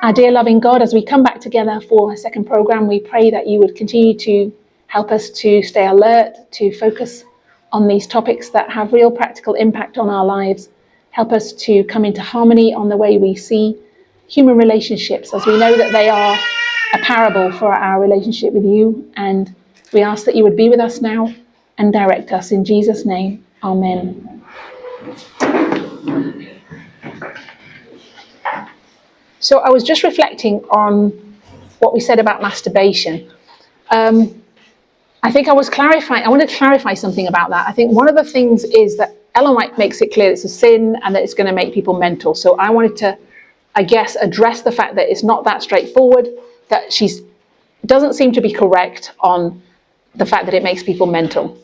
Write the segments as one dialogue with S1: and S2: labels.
S1: Our dear loving God, as we come back together for a second program, we pray that you would continue to help us to stay alert, to focus on these topics that have real practical impact on our lives. Help us to come into harmony on the way we see human relationships, as we know that they are a parable for our relationship with you. And we ask that you would be with us now and direct us in Jesus' name. Amen. So I was just reflecting on what we said about masturbation. I think I wanted to clarify something about that. I think one of the things is that Ellen White makes it clear it's a sin and that it's going to make people mental. So I wanted to, I guess, address the fact that it's not that straightforward, that she doesn't seem to be correct on the fact that it makes people mental.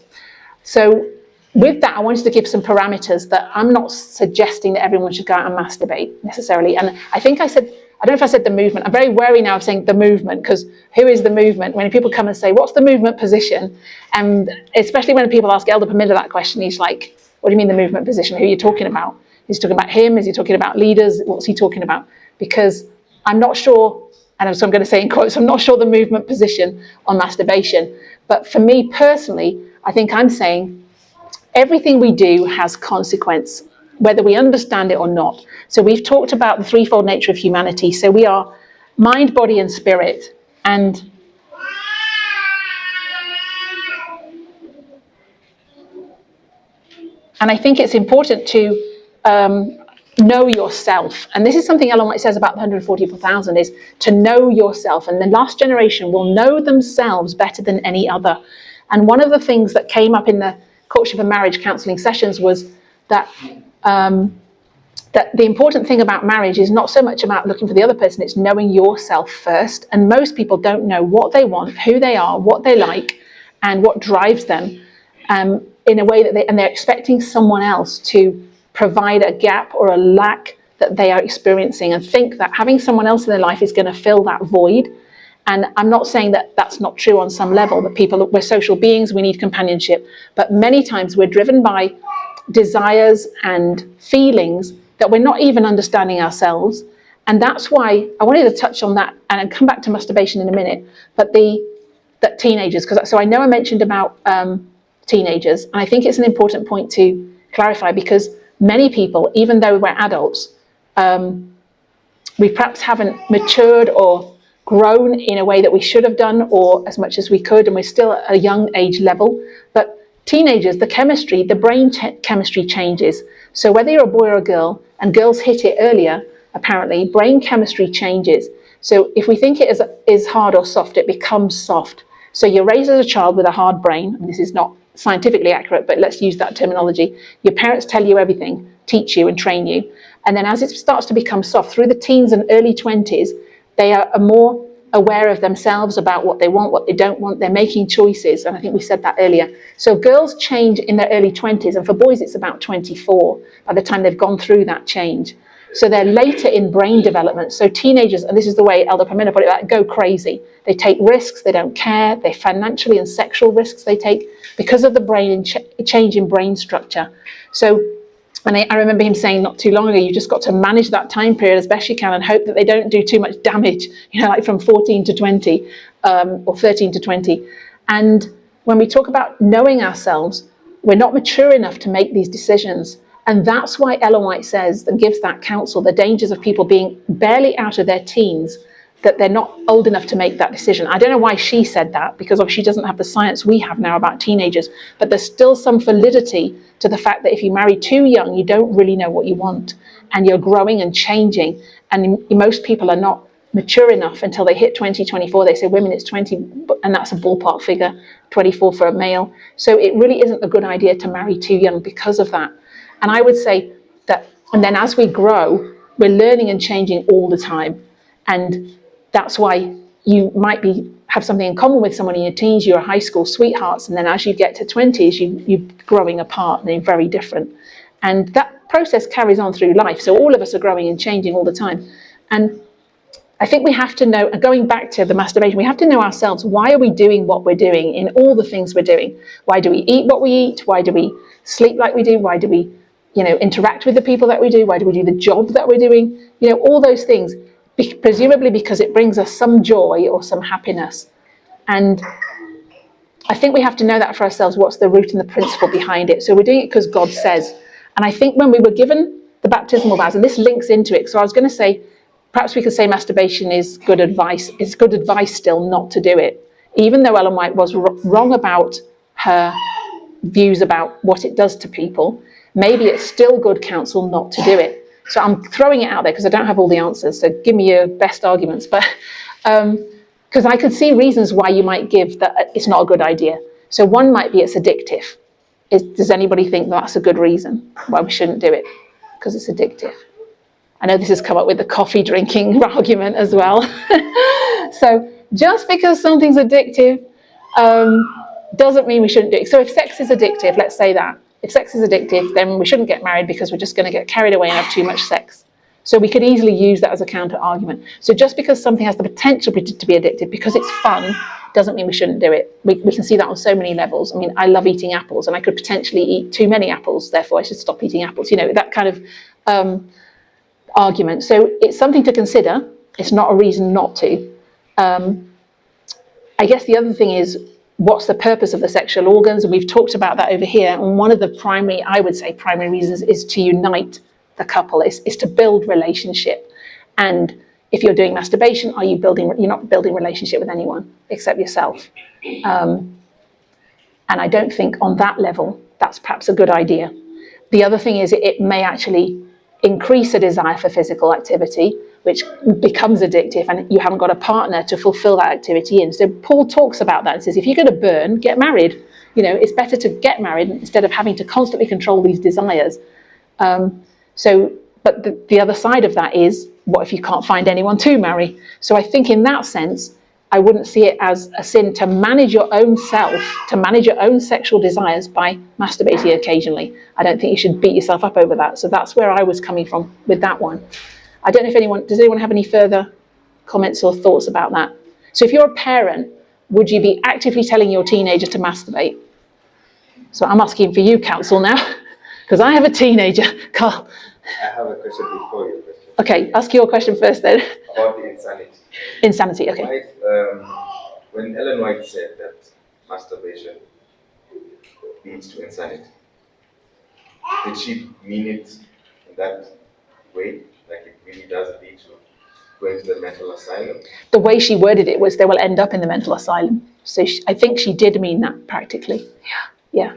S1: So with that, I wanted to give some parameters that I'm not suggesting that everyone should go out and masturbate necessarily. And I think I don't know if I said the movement. I'm very wary now of saying the movement, because who is the movement? When people come and say, what's the movement position? And especially when people ask Elder Perminder that question, he's like, what do you mean the movement position? Who are you talking about? Is he talking about him? Is he talking about leaders? What's he talking about? Because I'm not sure, and so I'm going to say in quotes, I'm not sure the movement position on masturbation. But for me personally, I think I'm saying everything we do has consequence, whether we understand it or not. So we've talked about the threefold nature of humanity. So we are mind, body, and spirit. And I think it's important to know yourself. And this is something Ellen White says about the 144,000, is to know yourself. And the last generation will know themselves better than any other. And one of the things that came up in the courtship and marriage counselling sessions was that that the important thing about marriage is not so much about looking for the other person, it's knowing yourself first. And most people don't know what they want, who they are, what they like, and what drives them in a way that they're expecting someone else to provide a gap or a lack that they are experiencing, and think that having someone else in their life is going to fill that void. And I'm not saying that that's not true on some level, that we're social beings, we need companionship. But many times we're driven by desires and feelings that we're not even understanding ourselves. And that's why I wanted to touch on that, and I'll come back to masturbation in a minute. But that teenagers, so I know I mentioned about teenagers, and I think it's an important point to clarify, because many people, even though we're adults, we perhaps haven't matured or grown in a way that we should have done, or as much as we could, and we're still at a young age level. But teenagers, the brain chemistry changes. So whether you're a boy or a girl, and girls hit it earlier, apparently, brain chemistry changes. So if we think it is hard or soft, it becomes soft. So you're raised as a child with a hard brain, and this is not scientifically accurate, but let's use that terminology. Your parents tell you everything, teach you and train you. And then as it starts to become soft, through the teens and early 20s, they are more aware of themselves, about what they want, what they don't want. They're making choices. And I think we said that earlier. So girls change in their early 20s. And for boys, it's about 24 by the time they've gone through that change. So they're later in brain development. So teenagers, and this is the way Elder Perminder put it, go crazy. They take risks. They don't care. They financially and sexual risks they take because of the brain change in brain structure. So, and I remember him saying not too long ago, you just got to manage that time period as best you can and hope that they don't do too much damage, like from 14 to 20 or 13 to 20. And when we talk about knowing ourselves, we're not mature enough to make these decisions. And that's why Ellen White says and gives that counsel, the dangers of people being barely out of their teens, that they're not old enough to make that decision. I don't know why she said that, because obviously she doesn't have the science we have now about teenagers, but there's still some validity to the fact that if you marry too young, you don't really know what you want, and you're growing and changing. And most people are not mature enough until they hit 20, 24. They say women it's 20, and that's a ballpark figure, 24 for a male. So it really isn't a good idea to marry too young because of that. And I would say that, and then as we grow, we're learning and changing all the time. And that's why you might have something in common with someone in your teens, you're high school sweethearts, and then as you get to 20s, you're growing apart and you're very different. And that process carries on through life. So all of us are growing and changing all the time. And I think we have to know, going back to the masturbation, we have to know ourselves. Why are we doing what we're doing in all the things we're doing? Why do we eat what we eat? Why do we sleep like we do? Why do we, interact with the people that we do? Why do we do the job that we're doing? All those things. presumably because it brings us some joy or some happiness. And I think we have to know that for ourselves, what's the root and the principle behind it. So we're doing it because God says. And I think when we were given the baptismal vows, and this links into it, so I was going to say, perhaps we could say masturbation is good advice. It's good advice still not to do it. Even though Ellen White was wrong about her views about what it does to people, maybe it's still good counsel not to do it. So I'm throwing it out there because I don't have all the answers. So give me your best arguments. But because I could see reasons why you might give that it's not a good idea. So one might be it's addictive. Does anybody think that's a good reason why we shouldn't do it? Because it's addictive. I know this has come up with the coffee drinking argument as well. So just because something's addictive doesn't mean we shouldn't do it. So if sex is addictive, let's say that. If sex is addictive, then we shouldn't get married because we're just going to get carried away and have too much sex. So we could easily use that as a counter argument. So just because something has the potential to be addictive, because it's fun, doesn't mean we shouldn't do it. We can see that on so many levels. I mean, I love eating apples and I could potentially eat too many apples, therefore I should stop eating apples. You know, that kind of argument. So it's something to consider. It's not a reason not to. I guess the other thing is, what's the purpose of the sexual organs? And we've talked about that over here. And one of the primary reasons is to unite the couple, is to build relationship. And if you're doing masturbation, you're not building relationship with anyone except yourself. And I don't think on that level, that's perhaps a good idea. The other thing is it may actually increase a desire for physical activity, which becomes addictive, and you haven't got a partner to fulfill that activity in. So Paul talks about that and says, if you're going to burn, get married. You know, it's better to get married instead of having to constantly control these desires. But the other side of that is, what if you can't find anyone to marry? So I think in that sense, I wouldn't see it as a sin to manage your own self, to manage your own sexual desires by masturbating occasionally. I don't think you should beat yourself up over that. So that's where I was coming from with that one. I don't know if does anyone have any further comments or thoughts about that? So if you're a parent, would you be actively telling your teenager to masturbate? So I'm asking for you, counsel, now, because I have a teenager. Carl.
S2: I have a question before your question.
S1: Okay, ask your question first then.
S2: About the insanity.
S1: Insanity, okay.
S2: When Ellen White said that masturbation leads to insanity, did she mean it in that way? Like it really does lead to going to the mental asylum?
S1: The way she worded it was they will end up in the mental asylum. So I think she did mean that practically. Yeah,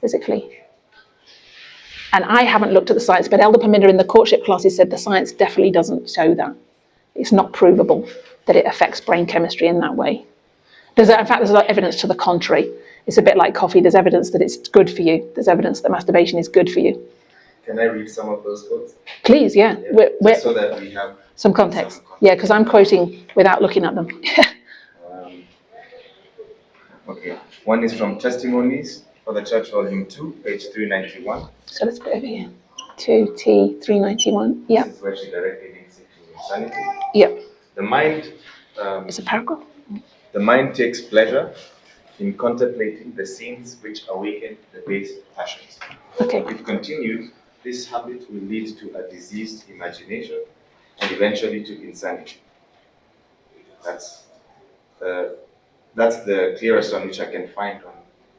S1: physically. And I haven't looked at the science, but Elder Perminder in the courtship classes said the science definitely doesn't show that. It's not provable that it affects brain chemistry in that way. In fact, there's a lot of evidence to the contrary. It's a bit like coffee. There's evidence that it's good for you. There's evidence that masturbation is good for you.
S2: Can I read some of those quotes?
S1: Please, yeah.
S2: So that we have
S1: some context. Yeah, because I'm quoting without looking at them.
S2: Okay. One is from Testimonies for the Church, Volume 2, page 391.
S1: So let's put it over here. 2T 391. Yeah.
S2: This is where she directly links it to insanity.
S1: Yeah.
S2: The mind.
S1: It's a paragraph.
S2: The mind takes pleasure in contemplating the scenes which awaken the base passions.
S1: Okay.
S2: If continued, this habit will lead to a diseased imagination and eventually to insanity. That's the clearest one which I can find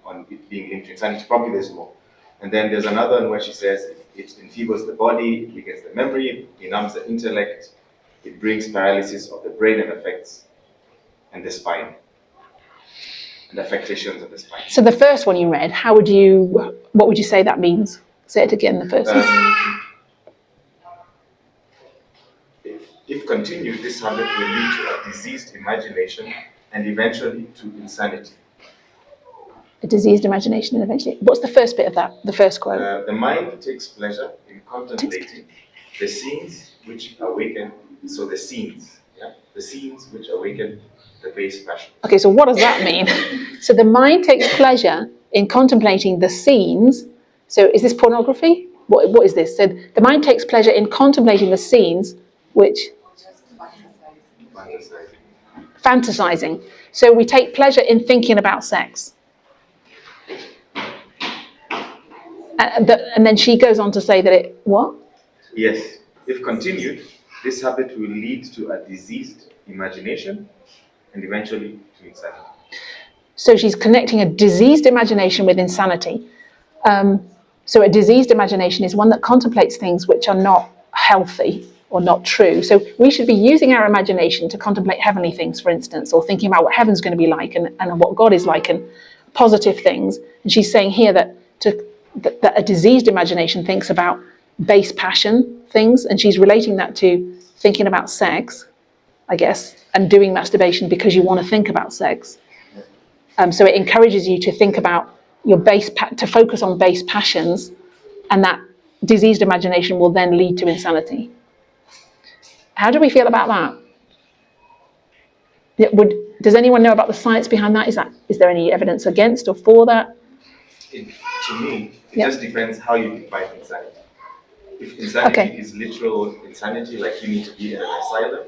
S2: on it being linked to insanity. Probably there's more. And then there's another one where she says it enfeebles the body, it weakens the memory, it benumbs the intellect, it brings paralysis of the brain and affects and the spine, and affectations of the spine. So the first one you read, what would you say that means? Say it again, the first one. If continued, this habit will lead to a diseased imagination and eventually to insanity. A diseased imagination and eventually. What's the first bit of that? The first quote. The mind takes pleasure in contemplating the scenes which awaken. So the scenes which awaken the base passion. Okay, so what does that mean? So the mind takes pleasure in contemplating the scenes. So is this pornography? What is this? So the mind takes pleasure in contemplating the scenes which. Fantasizing. So we take pleasure in thinking about sex. And then she goes on to say that what? Yes. If continued, this habit will lead to a diseased imagination and eventually to insanity.
S1: So she's connecting a diseased imagination with insanity. So a diseased imagination is one that contemplates things which are not healthy or not true. So we should be using our imagination to contemplate heavenly things, for instance, or thinking about what heaven's going to be like and what God is like and positive things. And she's saying here that a diseased imagination thinks about base passion things, and she's relating that to thinking about sex, I guess, and doing masturbation because you want to think about sex. So it encourages you to think about your to focus on base passions, and that diseased imagination will then lead to insanity. How do we feel about that? Does anyone know about the science behind that? Is there any evidence against or for that?
S2: To me, it just depends how you define insanity. If insanity is literal insanity, like you need to be in an asylum,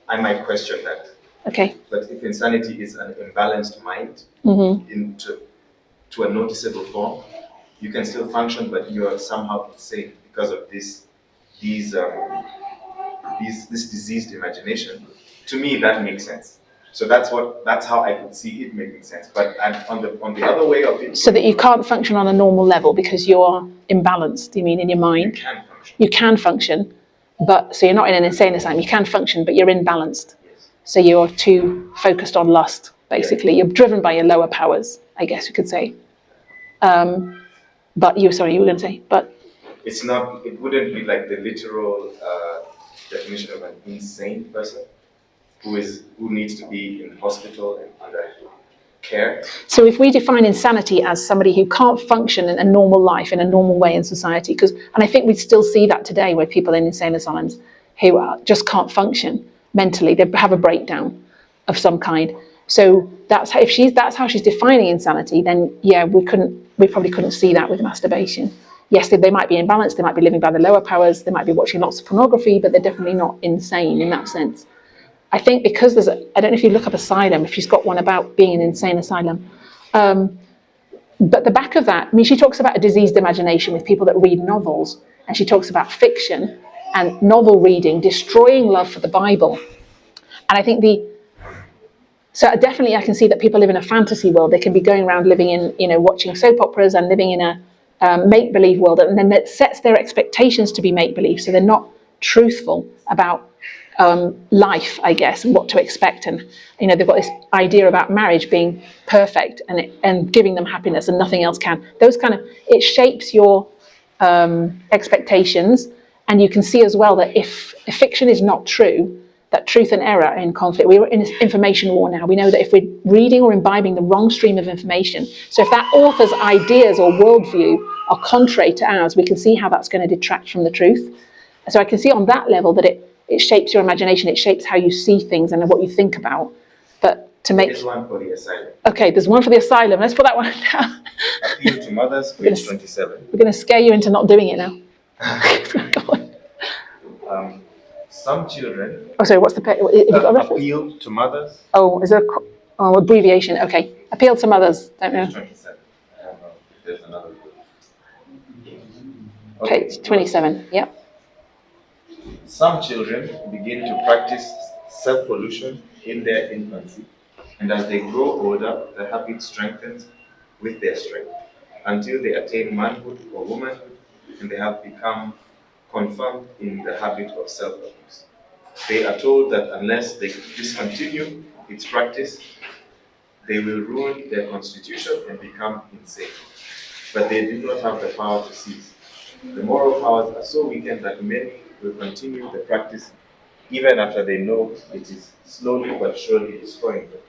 S2: I might question that.
S1: Okay.
S2: But if insanity is an imbalanced mind to a noticeable form, you can still function, but you are somehow insane because of this diseased imagination. To me, that makes sense. So that's how I could see it making sense. But on the other way of it,
S1: so that you can't function on a normal level because you're imbalanced. You mean in your mind?
S2: You can function.
S1: You can function, but so you're not in an insane asylum. You can function, but you're imbalanced.
S2: Yes.
S1: So you're too focused on lust. Basically, you're driven by your lower powers. I guess you could say. But you were going to say, but
S2: it's not. It wouldn't be like the literal definition of an insane person who needs to be in hospital and under care.
S1: So if we define insanity as somebody who can't function in a normal life, in a normal way in society, and I think we still see that today where people in insane asylums who just can't function mentally, they have a breakdown of some kind. So that's how she's defining insanity, then yeah, we probably couldn't see that with masturbation. Yes, they might be imbalanced, they might be living by the lower powers, they might be watching lots of pornography, but they're definitely not insane in that sense. I think because I don't know if you look up asylum, if she's got one about being an insane asylum. But the back of that, I mean, she talks about a diseased imagination with people that read novels, and she talks about fiction and novel reading destroying love for the Bible. And I think so definitely I can see that people live in a fantasy world. They can be going around living in, watching soap operas and living in a make-believe world, and then that sets their expectations to be make-believe, so they're not truthful about life, I guess, and what to expect. And they've got this idea about marriage being perfect and giving them happiness, and nothing else can. It shapes your expectations, and you can see as well that if fiction is not true, that truth and error are in conflict. We're in an information war now. We know that if we're reading or imbibing the wrong stream of information, so if that author's ideas or worldview are contrary to ours, we can see how that's going to detract from the truth. So I can see on that level that it shapes your imagination, it shapes how you see things and what you think about. But to make...
S2: There's one for the asylum.
S1: Okay, there's one for the asylum. Let's put that one down.
S2: Appeal to mothers, page 27.
S1: We're going to scare you into not doing it now. Go on.
S2: Some children...
S1: Oh, sorry, what's the...
S2: appeal to mothers.
S1: Oh, is there abbreviation? Okay. Appeal to mothers. Don't know.
S2: Page 27. I don't know if there's another book.
S1: Page 27, yep.
S2: Some children begin to practice self-pollution in their infancy, and as they grow older, the habit strengthens with their strength until they attain manhood or womanhood, and they have become confirmed in the habit of self-abuse. They are told that unless they discontinue its practice, they will ruin their constitution and become insane. But they do not have the power to cease. The moral powers are so weakened that many will continue the practice even after they know it is slowly but surely destroying them.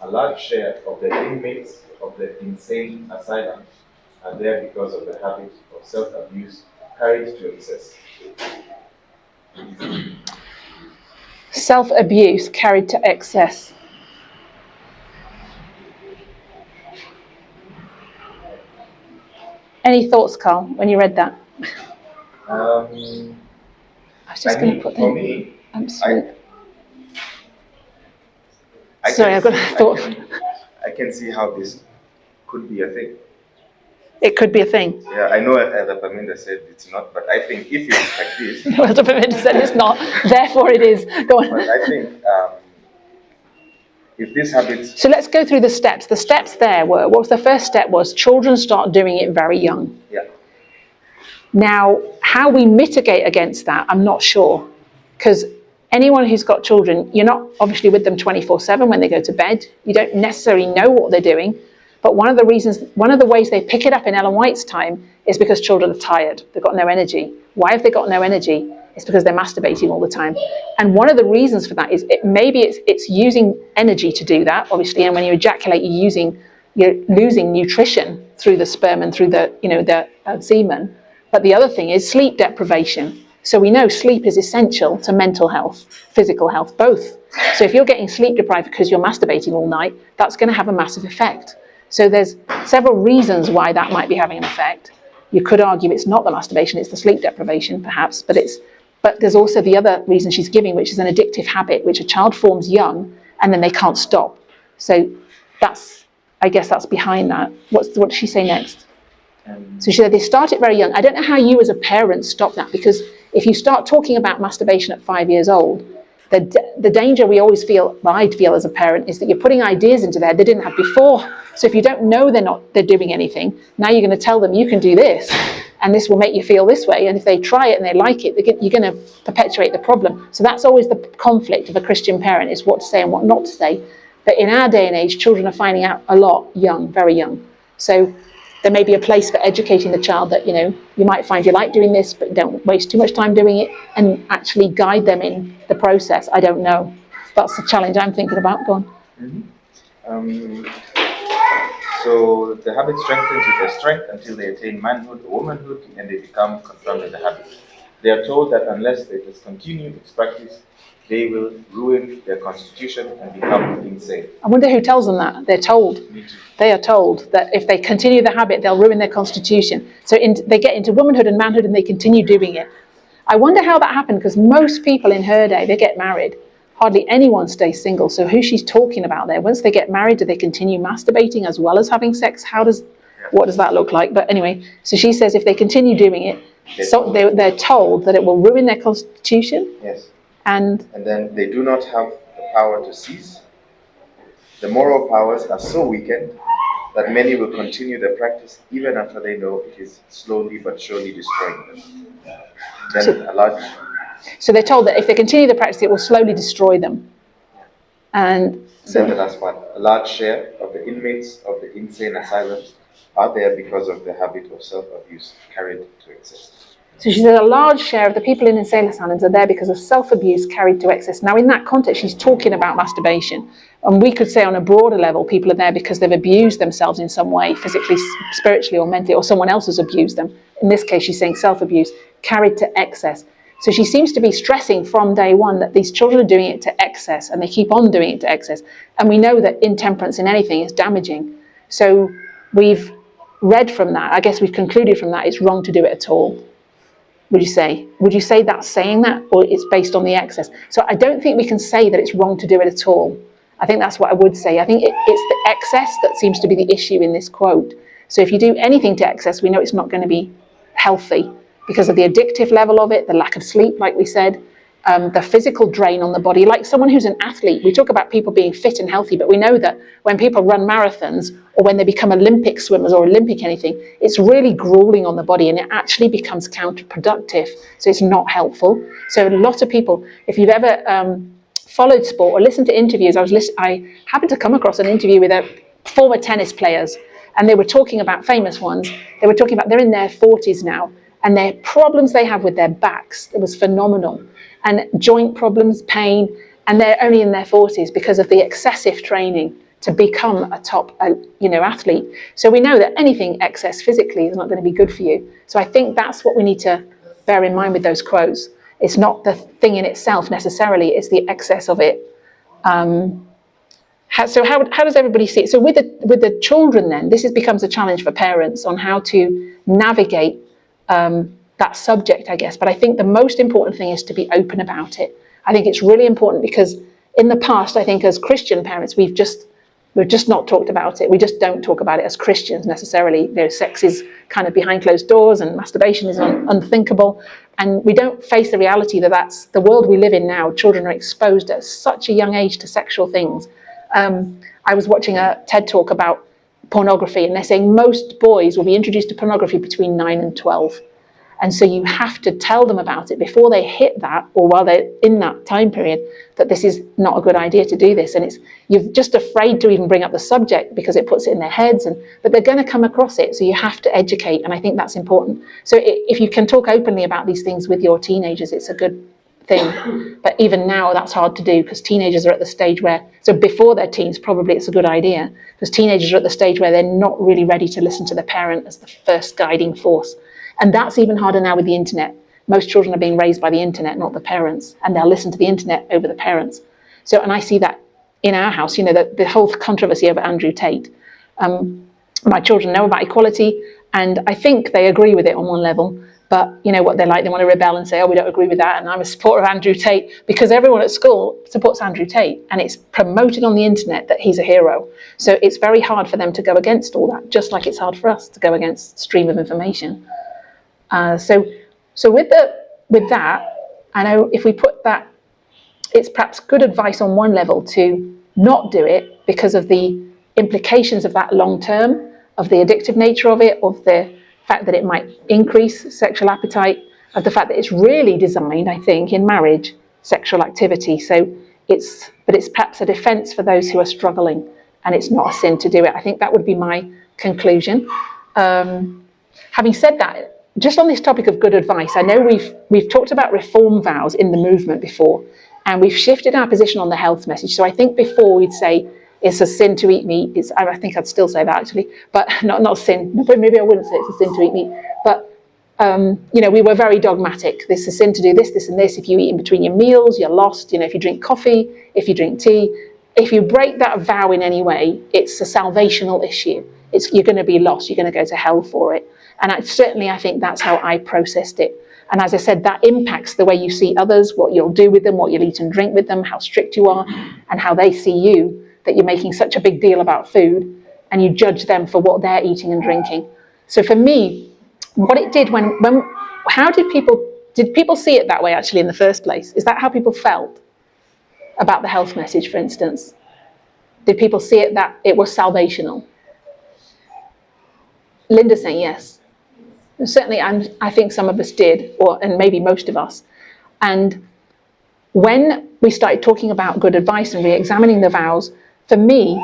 S2: A large share of the inmates of the insane asylum are there because of the habit of self-abuse carried to excess.
S1: Self-abuse carried to excess. Any thoughts, Carl, when you read that?
S2: I
S1: was just going to put
S2: for me,
S1: I'm sorry.
S2: I
S1: Sorry, I've got a thought.
S2: I can see how this could be a thing.
S1: It could be a thing.
S2: Yeah, I know the Paminda said it's not, but I think if it's like this,
S1: Well, the Paminda said it's not, therefore it is. Go on.
S2: but I think if this habit,
S1: So let's go through the steps. The steps there were, what was the first step was children start doing it very young.
S2: yeah,
S1: Now, how we mitigate against that, I'm not sure. Because anyone who's got children, you're not obviously with them 24/7 when they go to bed. You don't necessarily know what they're doing. But one of the ways they pick it up in Ellen White's time is because children are tired. They've got no energy. Why have they got no energy? It's because they're masturbating all the time. And one of the reasons for that is maybe it's using energy to do that, obviously. And when you ejaculate, you're losing nutrition through the sperm and through the semen. But the other thing is sleep deprivation. So we know sleep is essential to mental health, physical health, both. So if you're getting sleep deprived because you're masturbating all night, that's going to have a massive effect. So there's several reasons why that might be having an effect. You could argue it's not the masturbation, it's the sleep deprivation, perhaps, but there's also the other reason she's giving, which is an addictive habit, which a child forms young and then they can't stop. So I guess that's behind that. What does she say next? So she said they start it very young. I don't know how you as a parent stop that, because if you start talking about masturbation at 5 years old, the danger we always feel, well, I'd feel as a parent, is that you're putting ideas into their head they didn't have before. So if you don't know they're doing anything, now you're going to tell them you can do this, and this will make you feel this way. And if they try it and they like it, you're going to perpetuate the problem. So that's always the conflict of a Christian parent, is what to say and what not to say. But in our day and age, children are finding out a lot young, very young. So there may be a place for educating the child that, you might find you like doing this, but don't waste too much time doing it, and actually guide them in the process. I don't know. That's the challenge I'm thinking about. Go on.
S2: Mm-hmm. So the habit strengthens with their strength until they attain manhood or womanhood, and they become confirmed in the habit. They are told that unless they discontinue its practice, they will ruin their constitution and become insane.
S1: I wonder who tells them that. They're told. They are told that if they continue the habit, they'll ruin their constitution. So they get into womanhood and manhood and they continue doing it. I wonder how that happened, because most people in her day, they get married. Hardly anyone stays single. So who she's talking about there, once they get married, do they continue masturbating as well as having sex? What does that look like? But anyway, so she says if they continue doing it, they're told that it will ruin their constitution.
S2: Yes.
S1: And
S2: then they do not have the power to cease. The moral powers are so weakened that many will continue their practice even after they know it is slowly but surely destroying them.
S1: So they're told that if they continue the practice, it will slowly destroy them. And so
S2: then the last one, a large share of the inmates of the insane asylums are there because of the habit of self-abuse carried to excess.
S1: So she said a large share of the people in insane asylums are there because of self-abuse carried to excess. Now, in that context, she's talking about masturbation. And we could say on a broader level, people are there because they've abused themselves in some way, physically, spiritually, or mentally, or someone else has abused them. In this case, she's saying self-abuse carried to excess. So she seems to be stressing from day one that these children are doing it to excess, and they keep on doing it to excess. And we know that intemperance in anything is damaging. So we've read from that, I guess we've concluded from that, it's wrong to do it at all. Would you say that's saying that, or it's based on the excess? So I don't think we can say that it's wrong to do it at all. I think that's what I would say. I think it's the excess that seems to be the issue in this quote. So if you do anything to excess, we know it's not going to be healthy because of the addictive level of it, the lack of sleep, like we said, the physical drain on the body. Like someone who's an athlete, we talk about people being fit and healthy, but we know that when people run marathons or when they become Olympic swimmers or Olympic anything, it's really grueling on the body and it actually becomes counterproductive. So it's not helpful. So a lot of people, if you've ever followed sport or listened to interviews, I happened to come across an interview with former tennis players, and they were talking about famous ones. They were talking about they're in their 40s now, and their problems they have with their backs, it was phenomenal. And joint problems, pain, and they're only in their 40s because of the excessive training to become a top athlete. So we know that anything excess physically is not going to be good for you. So I think that's what we need to bear in mind with those quotes. It's not the thing in itself necessarily, it's the excess of it. So how does everybody see it? So with the children then, this becomes a challenge for parents on how to navigate that subject, I guess. But I think the most important thing is to be open about it. I think it's really important because in the past, I think as Christian parents, we've just We've just not talked about it. We just don't talk about it as Christians necessarily. Sex is kind of behind closed doors and masturbation is unthinkable. And we don't face the reality that that's the world we live in now. Children are exposed at such a young age to sexual things. I was watching a TED talk about pornography, and they're saying most boys will be introduced to pornography between 9 and 12. And so you have to tell them about it before they hit that, or while they're in that time period, that this is not a good idea to do this. And you're just afraid to even bring up the subject because it puts it in their heads, but they're going to come across it. So you have to educate, and I think that's important. So if you can talk openly about these things with your teenagers, it's a good thing. But even now, that's hard to do because teenagers are at the stage where, so before they're teens, probably it's a good idea, because teenagers are at the stage where they're not really ready to listen to the parent as the first guiding force. And that's even harder now with the internet. Most children are being raised by the internet, not the parents, and they'll listen to the internet over the parents. So, and I see that in our house, the whole controversy over Andrew Tate. My children know about equality, and I think they agree with it on one level, but you know what they're like, they want to rebel and say, oh, we don't agree with that, and I'm a supporter of Andrew Tate, because everyone at school supports Andrew Tate, and it's promoted on the internet that he's a hero. So it's very hard for them to go against all that, just like it's hard for us to go against stream of information. So with that, I know if we put that, it's perhaps good advice on one level to not do it because of the implications of that long term, of the addictive nature of it, of the fact that it might increase sexual appetite, of the fact that it's really designed, I think, in marriage, sexual activity. So it's perhaps a defense for those who are struggling, and it's not a sin to do it. I think that would be my conclusion. Having said that, just on this topic of good advice, I know we've talked about reform vows in the movement before, and we've shifted our position on the health message. So I think before we'd say it's a sin to eat meat. I think I'd still say that actually, but not sin. Maybe I wouldn't say it's a sin to eat meat. But we were very dogmatic. This is a sin to do this, this, and this. If you eat in between your meals, you're lost. If you drink coffee, if you drink tea, if you break that vow in any way, it's a salvational issue. You're going to be lost. You're going to go to hell for it. And I think that's how I processed it. And as I said, that impacts the way you see others, what you'll do with them, what you'll eat and drink with them, how strict you are, and how they see you, that you're making such a big deal about food, and you judge them for what they're eating and drinking. So for me, what it did did people see it that way actually in the first place? Is that how people felt about the health message, for instance? Did people see it that it was salvational? Linda's saying yes. Certainly, I think some of us did, and maybe most of us. And when we started talking about good advice and re-examining the vows, for me,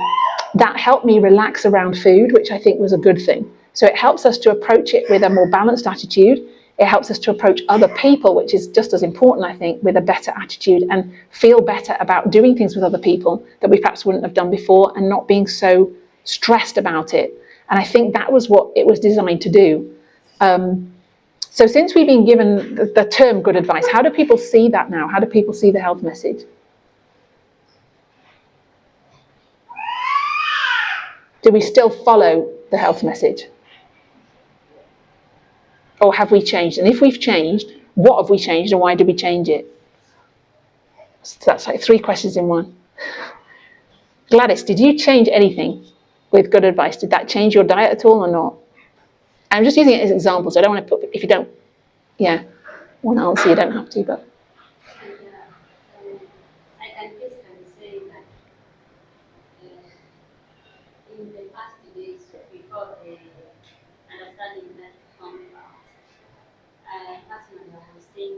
S1: that helped me relax around food, which I think was a good thing. So it helps us to approach it with a more balanced attitude. It helps us to approach other people, which is just as important, I think, with a better attitude and feel better about doing things with other people that we perhaps wouldn't have done before and not being so stressed about it. And I think that was what it was designed to do. So since we've been given the term good advice, how do people see that now? How do people see the health message? Do we still follow the health message? Or have we changed? And if we've changed, what have we changed and why did we change it? So that's like 3 questions in one. Gladys, did you change anything with good advice? Did that change your diet at all or not? I'm just using it as examples. So I don't want to if you don't, want to answer, you don't have to, but.
S3: I can basically say that in the past days, before the understanding that comes out, personally, I have seen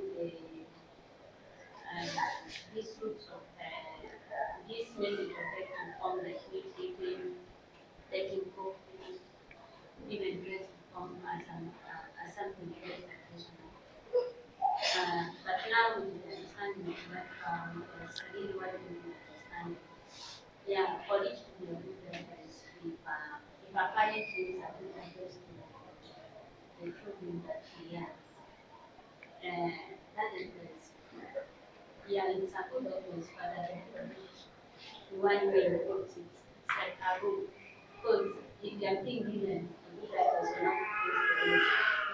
S3: these roots of this message of taking on like meat eating, taking coffee, even dress become as something very traditional. But now with the understanding of that, it's really what we understand. Yeah, for each to be a good reference, if a client is a good reference to the problem that he has, that is, it's a good reference for the one way it works, it's like a rule. Because if they are being given a good reference, you're not supposed to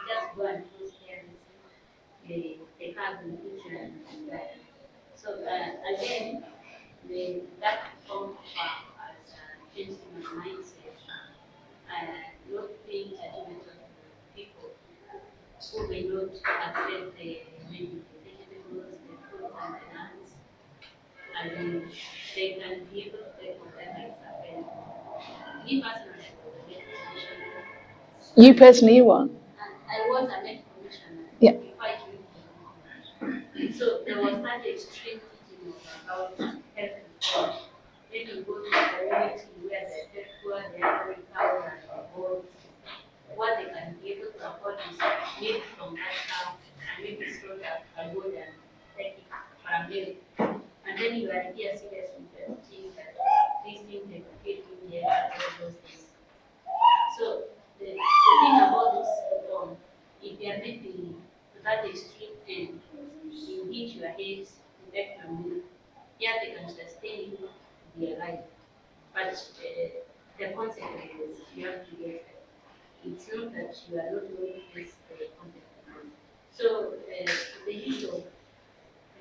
S3: just go and post everything. They have the picture and that. So again, that form as who may not accept the maybe the vegetables, the fruit and the nuts, and then they can be able to take what that makes happen. Me personally, I was a med commissioner.
S1: You personally, you what?
S3: And I was a med commissioner
S1: Yeah.
S3: before I came to. So there was that extreme teaching about health reform. Then you go to the community where the poor, they are very cows and goats. What they can be able to afford is milk from that cow and maybe slaughter a goat and take it for a milk. And then you are here seriously think that these things they could get in there and all those things. So the thing about this reform, if they are maybe to that extreme end, you hit your head, you take your milk, yeah, they can sustain you to be alive. But the consequences you have to get. It's not that you are not going to face the consequences. So the issue of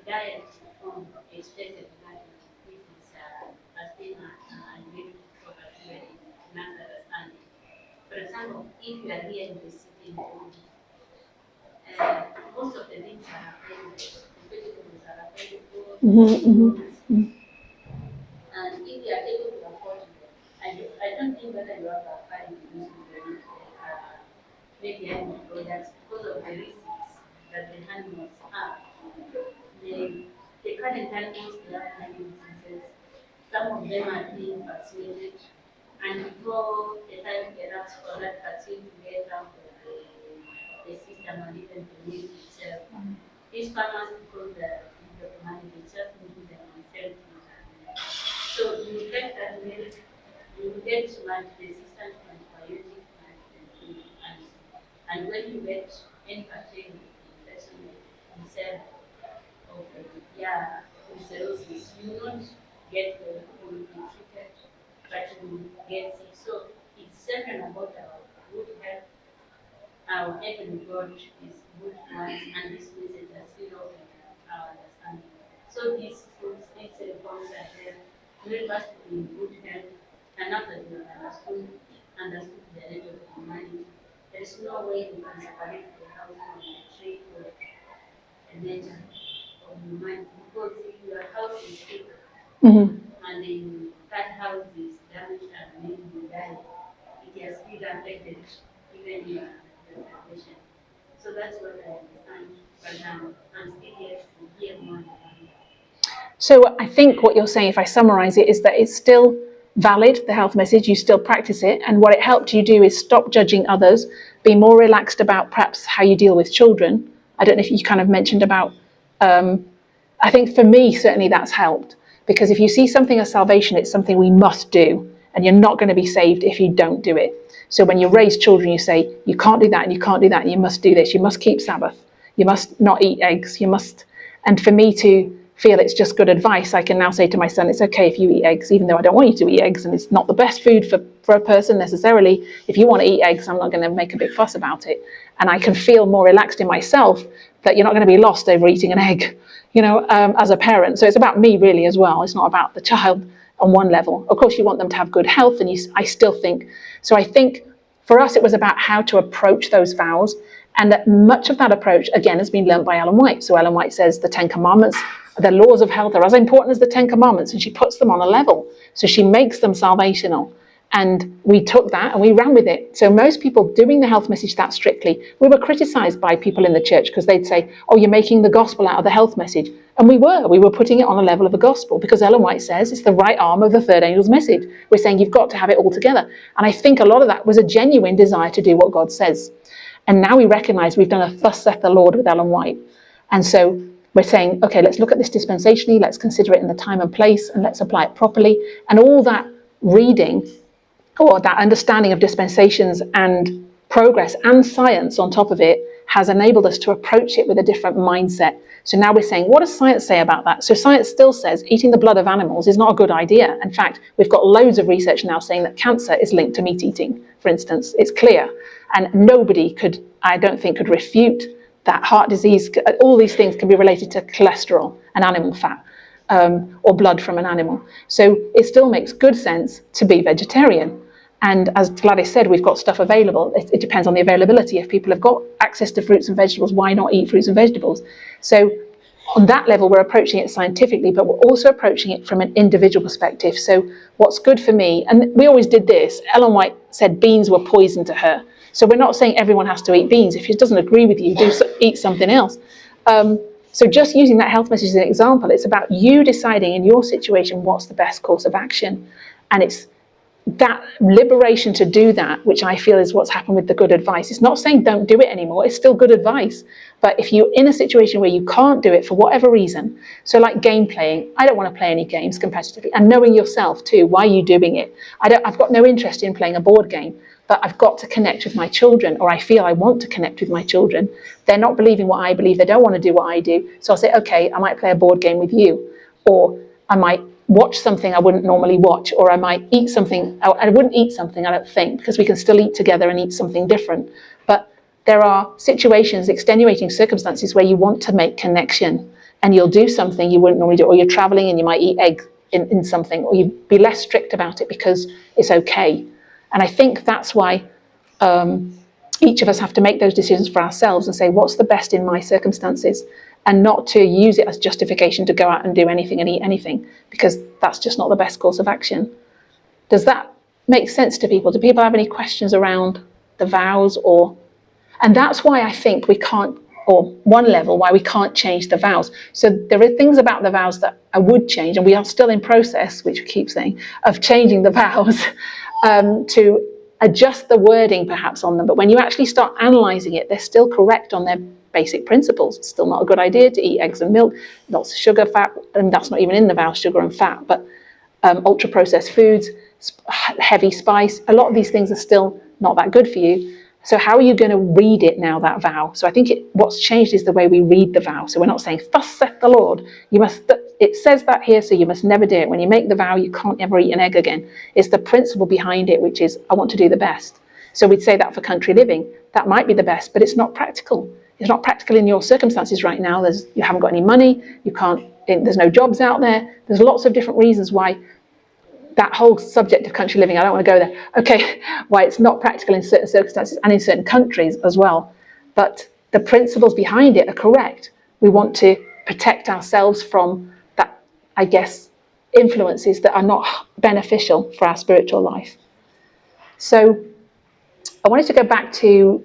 S3: diet from expensive diet, which is has been a very proper in understanding. For example, if you are here in the city in Burundi, most of the things are available, the vegetables are available, fruits, and if you are able to afford them, I don't think whether you have a value to use maybe animal products because of the risks that the animals have. The current animals they have many diseases. Some of them are being vaccinated, and before the time elapsed for that vaccine to get out of the system and even the milk itself, these farmers, because the money, they just do them and sell to them. So you get that milk, you get much resistant to antibiotics and when you get any bacterial infection in cell of brucellosis, you not get the will be treated, but you get sick. So it's certain about our good health. Our heavenly God is good to us, and this message has still opened our understanding. So these fruits, these reforms are there to help us to be in good health, and now that you have understood the nature of humanity, there is no way you can separate the house from the tree or the nature of humanity, because if your house is sick and then that house is damaged and maybe you die, it has still affected even your salvation. So that's what I understand. But I'm still yet to hear more about it.
S1: So I think what you're saying, if I summarize it, is that it's still valid, the health message, you still practice it. And what it helped you do is stop judging others, be more relaxed about perhaps how you deal with children. I don't know if you kind of mentioned about, I think for me, certainly that's helped. Because if you see something as salvation, it's something we must do. And you're not going to be saved if you don't do it. So when you raise children, you say, you can't do that and you can't do that, and you must do this. You must keep Sabbath. You must not eat eggs. You must. And for me to feel it's just good advice, I can now say to my son, it's okay if you eat eggs, even though I don't want you to eat eggs, and it's not the best food for a person necessarily. If you want to eat eggs, I'm not going to make a big fuss about it. And I can feel more relaxed in myself that you're not going to be lost over eating an egg, as a parent. So it's about me really as well. It's not about the child on one level. Of course, you want them to have good health, and I still think. So I think for us, it was about how to approach those vows. And that much of that approach, again, has been learned by Ellen White. So Ellen White says the 10 Commandments, the laws of health are as important as the 10 Commandments, and she puts them on a level. So she makes them salvational. And we took that and we ran with it. So most people doing the health message that strictly, we were criticized by people in the church because they'd say, oh, you're making the gospel out of the health message. And we were putting it on a level of a gospel, because Ellen White says it's the right arm of the third angel's message. We're saying you've got to have it all together. And I think a lot of that was a genuine desire to do what God says. And now we recognize we've done a thus saith the Lord with Ellen White. And so we're saying, okay, let's look at this dispensationally, let's consider it in the time and place, and let's apply it properly. And all that reading, or that understanding of dispensations and progress and science on top of it, has enabled us to approach it with a different mindset. So now we're saying, what does science say about that? So science still says eating the blood of animals is not a good idea. In fact, we've got loads of research now saying that cancer is linked to meat eating, for instance. It's clear. And nobody could, I don't think, could refute that heart disease. All these things can be related to cholesterol and animal fat, or blood from an animal. So it still makes good sense to be vegetarian. And as Gladys said, we've got stuff available. It depends on the availability. If people have got access to fruits and vegetables, why not eat fruits and vegetables? So on that level, we're approaching it scientifically, but we're also approaching it from an individual perspective. So what's good for me, and we always did this, Ellen White said beans were poison to her. So we're not saying everyone has to eat beans. If it doesn't agree with you, eat something else. So just using that health message as an example, it's about you deciding in your situation what's the best course of action. And it's that liberation to do that, which I feel is what's happened with the good advice. It's not saying don't do it anymore, it's still good advice. But if you're in a situation where you can't do it for whatever reason, so like game playing, I don't want to play any games competitively, and knowing yourself too, why are you doing it? I've got no interest in playing a board game, but I've got to connect with my children, or I feel I want to connect with my children. They're not believing what I believe, they don't want to do what I do. So I'll say, okay, I might play a board game with you, or I might watch something I wouldn't normally watch, or I might eat something. I wouldn't eat something, I don't think, because we can still eat together and eat something different. But there are situations, extenuating circumstances where you want to make connection and you'll do something you wouldn't normally do, or you're traveling and you might eat eggs in something, or you'd be less strict about it because it's okay. And I think that's why each of us have to make those decisions for ourselves and say, what's the best in my circumstances? And not to use it as justification to go out and do anything and eat anything, because that's just not the best course of action. Does that make sense to people? Do people have any questions around the vows? And that's why I think we can't, or one level, why we can't change the vows. So there are things about the vows that I would change, and we are still in process, which we keep saying, of changing the vows to adjust the wording perhaps on them. But when you actually start analysing it, they're still correct on their basic principles. It's still not a good idea to eat eggs and milk, lots of sugar, fat, and that's not even in the vows, sugar and fat, but ultra processed foods, heavy spice, a lot of these things are still not that good for you. So how are you going to read it now, that vow? So I think what's changed is the way we read the vow. So we're not saying, thus saith the Lord. It says that here, so you must never do it. When you make the vow, you can't ever eat an egg again. It's the principle behind it, which is, I want to do the best. So we'd say that for country living. That might be the best, but it's not practical. It's not practical in your circumstances right now. You haven't got any money. There's no jobs out there. There's lots of different reasons why that whole subject of country living, I don't want to go there. Okay, why it's not practical in certain circumstances and in certain countries as well. But the principles behind it are correct. We want to protect ourselves from that, I guess, influences that are not beneficial for our spiritual life. So I wanted to go back to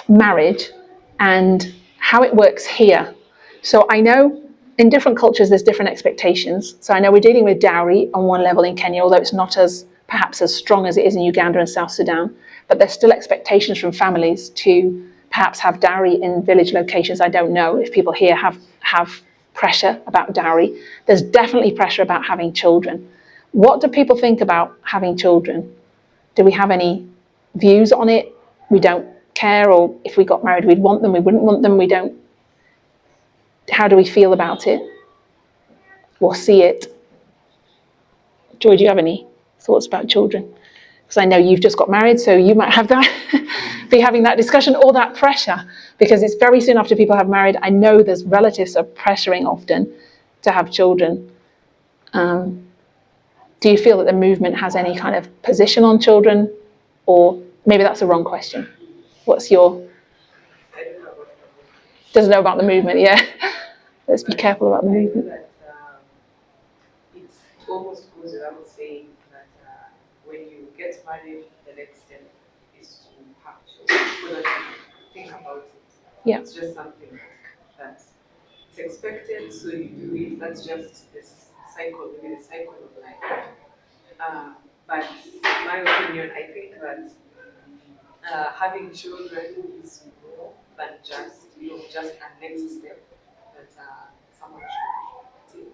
S1: marriage and how it works here. So I know in different cultures there's different expectations. So I know we're dealing with dowry on one level in Kenya, although it's not perhaps as strong as it is in Uganda and South Sudan, but there's still expectations from families to perhaps have dowry in village locations. I don't know if people here have pressure about dowry. There's definitely pressure about having children. What do people think about having children? Do we have any views on it? We don't care, or if we got married we'd want them, we wouldn't want them, we don't. How do we feel about it or see it? Joy, do you have any thoughts about children? Because I know you've just got married, so you might have that be having that discussion or that pressure, because it's very soon after people have married. I know there's relatives are pressuring often to have children. Do you feel that the movement has any kind of position on children, or maybe that's a wrong question? What's your... Doesn't know about the movement, yeah. Let's be careful about the movement.
S4: It almost goes without saying that when you get married, the next step is to have children. So that you think about it.
S1: Yeah.
S4: It's just something that's expected, so you do it. That's just this cycle, maybe the cycle of life. But in my opinion, I think that having children is more than just a next step that someone should take,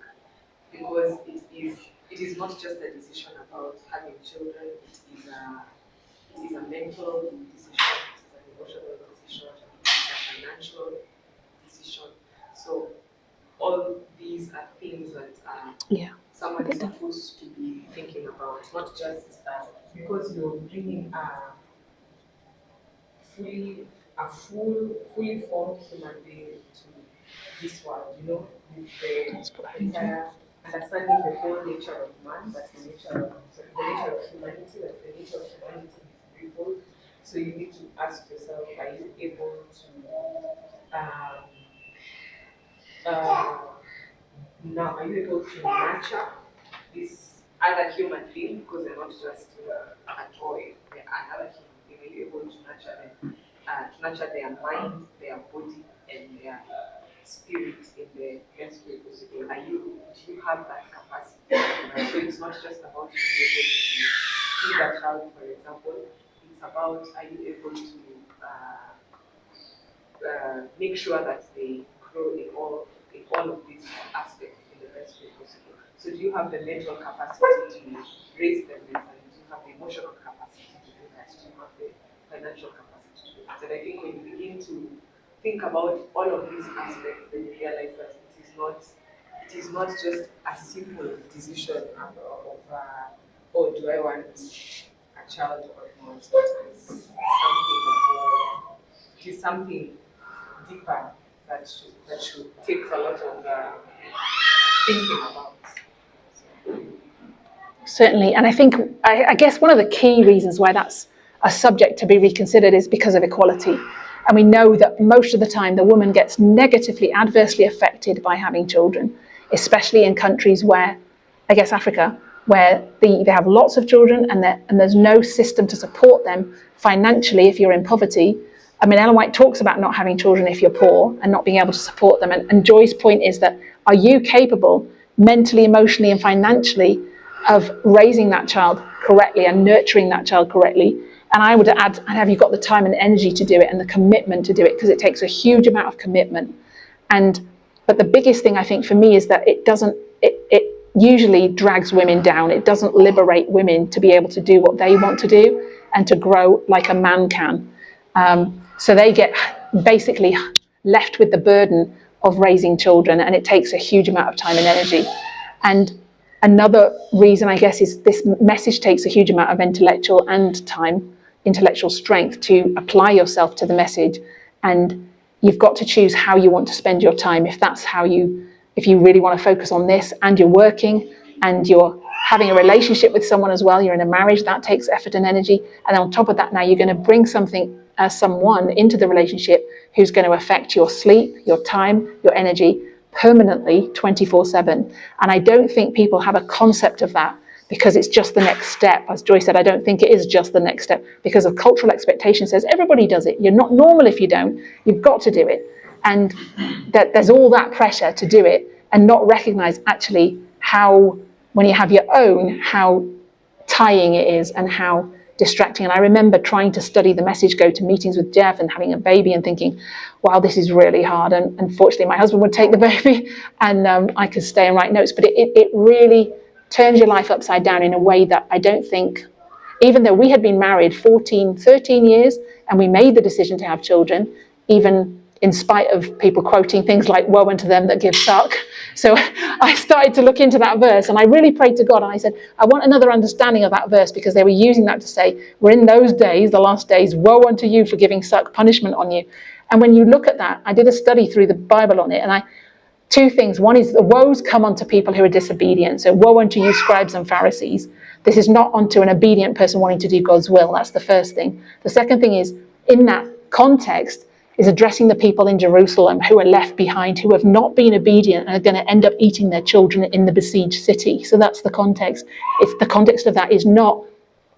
S4: because it is not just a decision about having children. It is a mental decision, it is an emotional decision, it is a financial decision. So all these are things that someone is supposed to be thinking about, not just because you're bringing fully formed human being to this world, with the entire understanding the whole nature of man, but the nature of humanity, but the nature of humanity is threefold. So you need to ask yourself, are you able to now are you able to nurture this other human being, because they're not just a toy, they're another human being. Are you able to nurture them, to nurture their mind, their body, and their spirit in the best way possible? Do you have that capacity? So it's not just about being able to see that child, for example. It's about, are you able to make sure that they grow in all of these aspects in the best way possible. So do you have the mental capacity to raise them mentally? Do you have the emotional capacity to do that? Do you have the financial capacity to do that? And I think when you begin to think about all of these aspects, then you realize that it is not just a simple decision of oh, do I want a child or not? It is something deeper that should take a lot of thinking about.
S1: Certainly, and I think, I guess one of the key reasons why that's a subject to be reconsidered is because of equality. And we know that most of the time the woman gets negatively, adversely affected by having children, especially in countries where, I guess Africa, where they have lots of children and there's no system to support them financially if you're in poverty. I mean, Ellen White talks about not having children if you're poor and not being able to support them. And Joy's point is that, are you capable mentally, emotionally, and financially of raising that child correctly and nurturing that child correctly? And I would add, have you got the time and energy to do it and the commitment to do it? Because it takes a huge amount of commitment. But the biggest thing I think for me is that it usually drags women down. It doesn't liberate women to be able to do what they want to do and to grow like a man can. So they get basically left with the burden of raising children, and it takes a huge amount of time and energy. And another reason, I guess, is this message takes a huge amount of intellectual strength to apply yourself to the message. And you've got to choose how you want to spend your time. If you really want to focus on this and you're working and you're having a relationship with someone as well, you're in a marriage, that takes effort and energy. And on top of that, now you're going to bring someone into the relationship who's going to affect your sleep, your time, your energy permanently 24/7. And I don't think people have a concept of that because it's just the next step. As Joy said, I don't think it is just the next step because of cultural expectation says everybody does it. You're not normal if you don't. You've got to do it. And that there's all that pressure to do it and not recognize actually how, when you have your own, how tying it is and how distracting. And I remember trying to study the message, go to meetings with Jeff and having a baby and thinking, wow, this is really hard. And unfortunately, my husband would take the baby and I could stay and write notes. But it really turns your life upside down in a way that I don't think, even though we had been married 13 years and we made the decision to have children, even in spite of people quoting things like, woe unto them that give suck. So I started to look into that verse and I really prayed to God and I said, I want another understanding of that verse because they were using that to say, we're in those days, the last days, woe unto you for giving suck, punishment on you. And when you look at that, I did a study through the Bible on it and two things. One is the woes come onto people who are disobedient. So woe unto you, scribes and Pharisees. This is not onto an obedient person wanting to do God's will. That's the first thing. The second thing is, in that context, is addressing the people in Jerusalem who are left behind, who have not been obedient and are going to end up eating their children in the besieged city. So that's the context. It's the context of that is not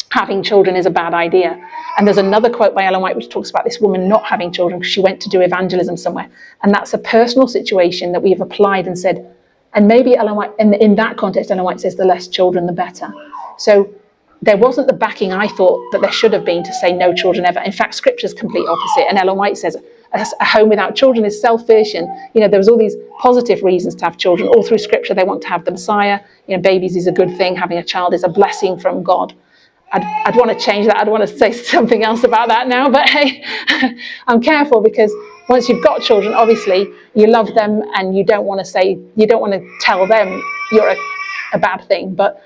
S1: having children is a bad idea. And there's another quote by Ellen White which talks about this woman not having children because she went to do evangelism somewhere. And that's a personal situation that we have applied and said, and maybe Ellen White, in that context, Ellen White says the less children, the better. So there wasn't the backing I thought that there should have been to say no children ever. In fact, Scripture's complete opposite. And Ellen White says a home without children is selfish. And, there was all these positive reasons to have children. All through Scripture, they want to have the Messiah. Babies is a good thing. Having a child is a blessing from God. I'd want to change that. I'd want to say something else about that now. But hey, I'm careful because once you've got children, obviously you love them and you don't want to tell them you're a bad thing. But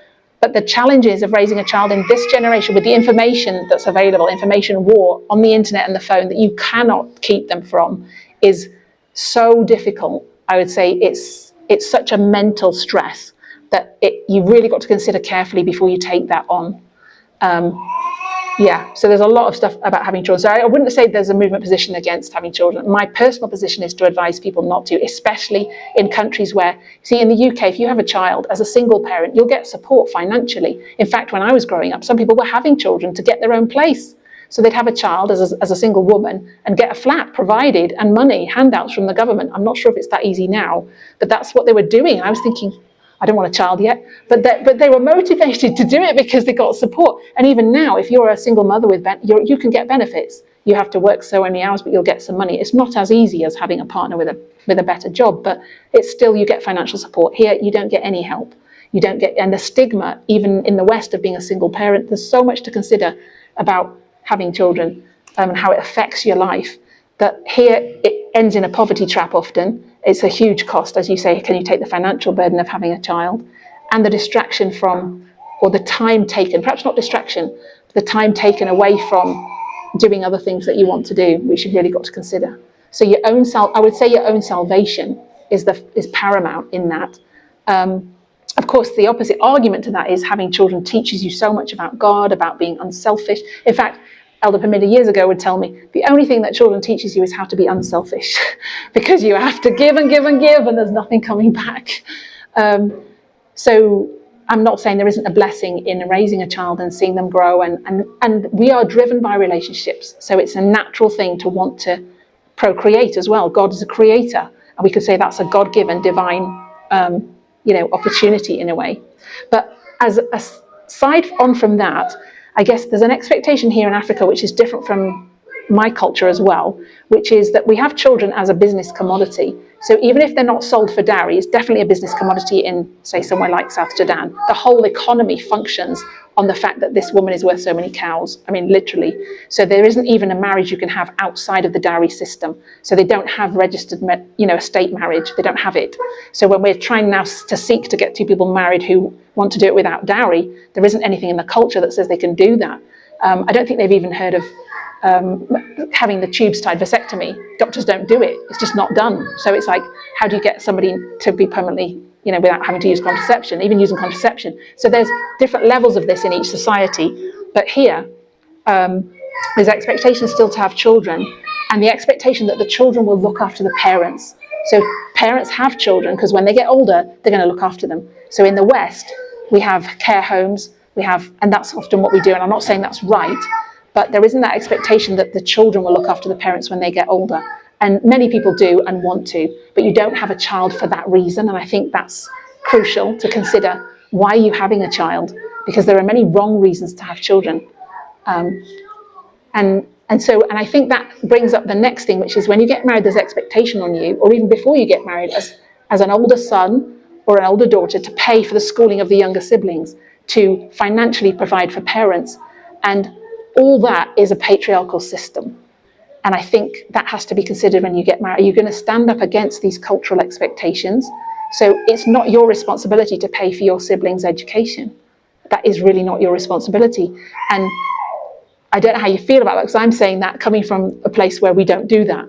S1: the challenges of raising a child in this generation with the information that's available, information war on the internet and the phone that you cannot keep them from is so difficult. I would say it's such a mental stress. you've really got to consider carefully before you take that on. Yeah, so there's a lot of stuff about having children. So I wouldn't say there's a movement position against having children. My personal position is to advise people not to, especially in countries where, see, in the UK, if you have a child as a single parent, you'll get support financially. In fact, when I was growing up, some people were having children to get their own place. So they'd have a child as a single woman and get a flat provided and money, handouts from the government. I'm not sure if it's that easy now, but that's what they were doing. I was thinking, I don't want a child yet, but they were motivated to do it because they got support. And even now, if you're a single mother you can get benefits. You have to work so many hours, but you'll get some money. It's not as easy as having a partner with a better job, but it's still, you get financial support. Here, you don't get any help. You don't get, and the stigma, even in the West, of being a single parent, there's so much to consider about having children and how it affects your life, that here it ends in a poverty trap often. It's a huge cost, as you say. Can you take the financial burden of having a child and the distraction from, or the time taken, perhaps not distraction, but the time taken away from doing other things that you want to do, which you've really got to consider. So I would say your own salvation is paramount in that. Of course, the opposite argument to that is having children teaches you so much about God, about being unselfish. In fact, Elder Permida years ago would tell me, the only thing that children teaches you is how to be unselfish, because you have to give and give and give, and there's nothing coming back. So I'm not saying there isn't a blessing in raising a child and seeing them grow, and we are driven by relationships. So it's a natural thing to want to procreate as well. God is a creator, and we could say that's a God-given divine opportunity in a way. But aside from that, I guess there's an expectation here in Africa which is different from my culture as well, which is that we have children as a business commodity. So even if they're not sold for dowry, it's definitely a business commodity in, say, somewhere like South Sudan. The whole economy functions on the fact that this woman is worth so many cows. I mean, literally. So there isn't even a marriage you can have outside of the dowry system. So they don't have registered, estate marriage. They don't have it. So when we're trying now to seek to get two people married who want to do it without dowry, there isn't anything in the culture that says they can do that. I don't think they've even heard of having the tubes tied vasectomy. Doctors don't do it. It's just not done. So it's like, how do you get somebody to be permanently, without having to use contraception, even using contraception? So there's different levels of this in each society. But here, there's expectation still to have children, and the expectation that the children will look after the parents. So parents have children because when they get older, they're going to look after them. So in the West, we have care homes, and that's often what we do. And I'm not saying that's right, but there isn't that expectation that the children will look after the parents when they get older. And many people do and want to, but you don't have a child for that reason. And I think that's crucial to consider. Why are you having a child? Because there are many wrong reasons to have children. And I think that brings up the next thing, which is when you get married, there's expectation on you, or even before you get married, as an older son or an older daughter, to pay for the schooling of the younger siblings, to financially provide for parents. And all that is a patriarchal system. And I think that has to be considered when you get married. Are you going to stand up against these cultural expectations? So it's not your responsibility to pay for your siblings' education. That is really not your responsibility. And I don't know how you feel about that, because I'm saying that coming from a place where we don't do that.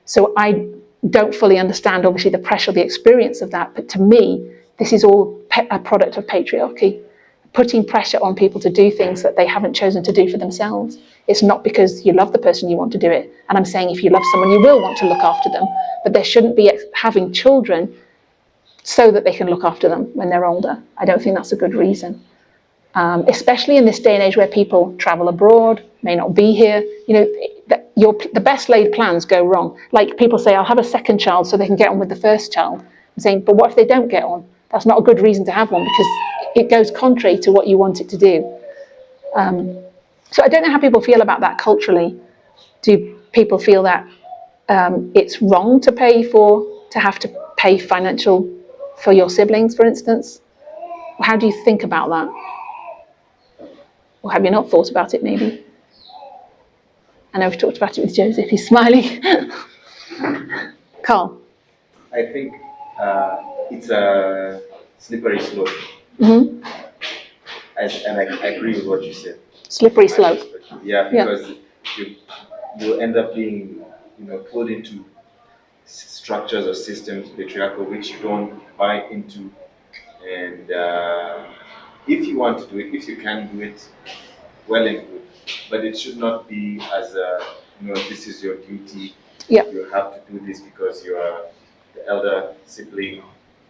S1: So I don't fully understand, obviously, the pressure, the experience of that. But to me, this is all a product of patriarchy, putting pressure on people to do things that they haven't chosen to do for themselves. It's not because you love the person you want to do it. And I'm saying if you love someone, you will want to look after them. But there shouldn't be having children so that they can look after them when they're older. I don't think that's a good reason. Especially in this day and age where people travel abroad, may not be here. The best laid plans go wrong. Like people say, I'll have a second child so they can get on with the first child. I'm saying, but what if they don't get on? That's not a good reason to have one, because it goes contrary to what you want it to do. So I don't know how people feel about that culturally. Do people feel that it's wrong to have to pay financial for your siblings, for instance? How do you think about that? Or have you not thought about it, maybe? I know we've talked about it with Joseph. He's smiling. Carl?
S2: I think it's a slippery slope.
S1: Mm-hmm.
S2: And I agree with what you said.
S1: Slippery slope.
S2: Yeah, because you end up being pulled into structures or systems, patriarchal, which you don't buy into And if you want to do it, if you can do it, well and good. But it should not be as a, this is your duty.
S1: Yeah.
S2: You have to do this because you are the elder sibling. You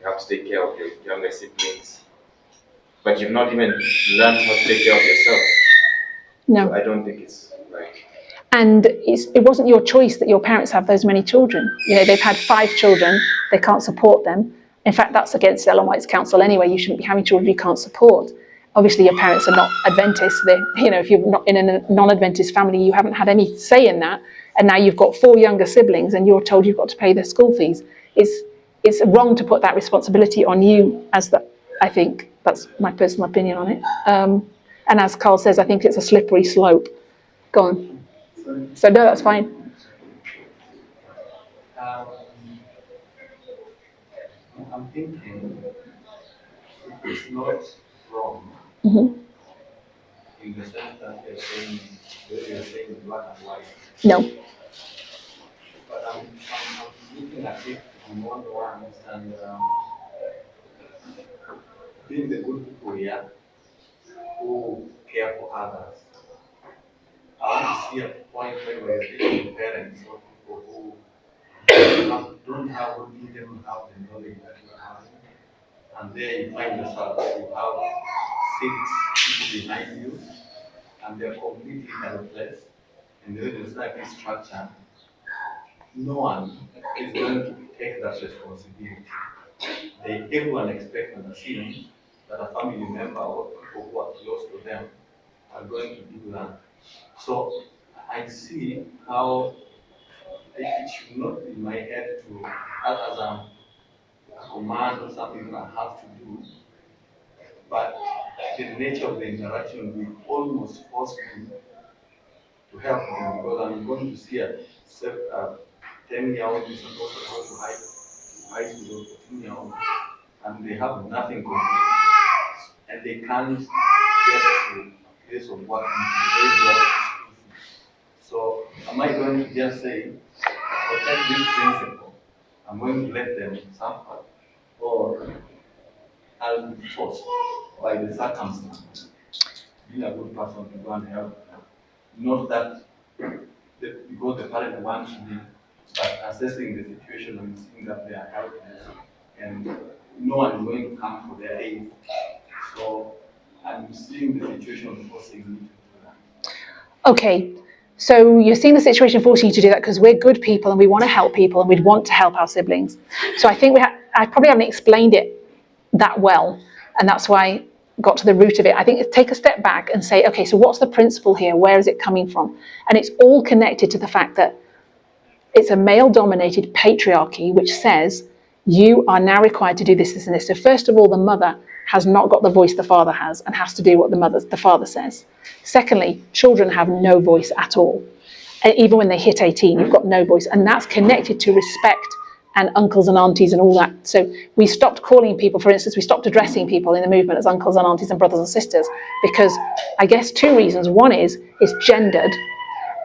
S2: have to take care of your younger siblings. But you've not even learned how to take care of yourself.
S1: No.
S2: So I don't think it's right.
S1: And it wasn't your choice that your parents have those many children. They've had 5 children, they can't support them. In fact, that's against Ellen White's counsel anyway. You shouldn't be having children you can't support. Obviously, your parents are not Adventists. If you're not in a non-Adventist family, you haven't had any say in that. And now you've got 4 younger siblings and you're told you've got to pay their school fees. It's wrong to put that responsibility on you I think. That's my personal opinion on it. And as Carl says, I think it's a slippery slope. Go on. So no, that's fine.
S5: I'm thinking it's not wrong in the sense that you're saying black and white.
S1: No.
S5: But I'm looking at it on one hand and being the good people here who care for others. I want to see a point where we're taking parents or people who don't have or even have the knowledge that you have. And there you find yourself, you have 6 people behind you, and they're completely helpless. And then there's like this structure. No one is going to take that responsibility. Everyone expects and assumes that a family member or people who are close to them are going to do that. So I see how it should not be in my head to, as a command or something that I have to do, but the nature of the interaction will almost force me to help them because I'm going to see a 10-year-old is supposed to go to high school or 14-year-old, and they have nothing complete, and they can't get to a place of working. So am I going to just say, protect this principle, I'm going to let them suffer, or I'll be forced by the circumstance, being a good person to go and help them. Not that because the parent wants to be, but assessing the situation and seeing that they are helpless, and no one is going to come for their aid. So I'm seeing the situation forcing me to do that.
S1: Okay. So you're seeing the situation forcing you to do that because we're good people and we want to help people and we'd want to help our siblings. So I think I probably haven't explained it that well, and that's why I got to the root of it. I think take a step back and say, okay, so what's the principle here? Where is it coming from? And it's all connected to the fact that it's a male-dominated patriarchy which says you are now required to do this, this, and this. So first of all, the mother has not got the voice the father has and has to do what the father says. Secondly, children have no voice at all. And even when they hit 18, you've got no voice. And that's connected to respect and uncles and aunties and all that. So we stopped calling people, for instance, we stopped addressing people in the movement as uncles and aunties and brothers and sisters because I guess 2 reasons. One is it's gendered,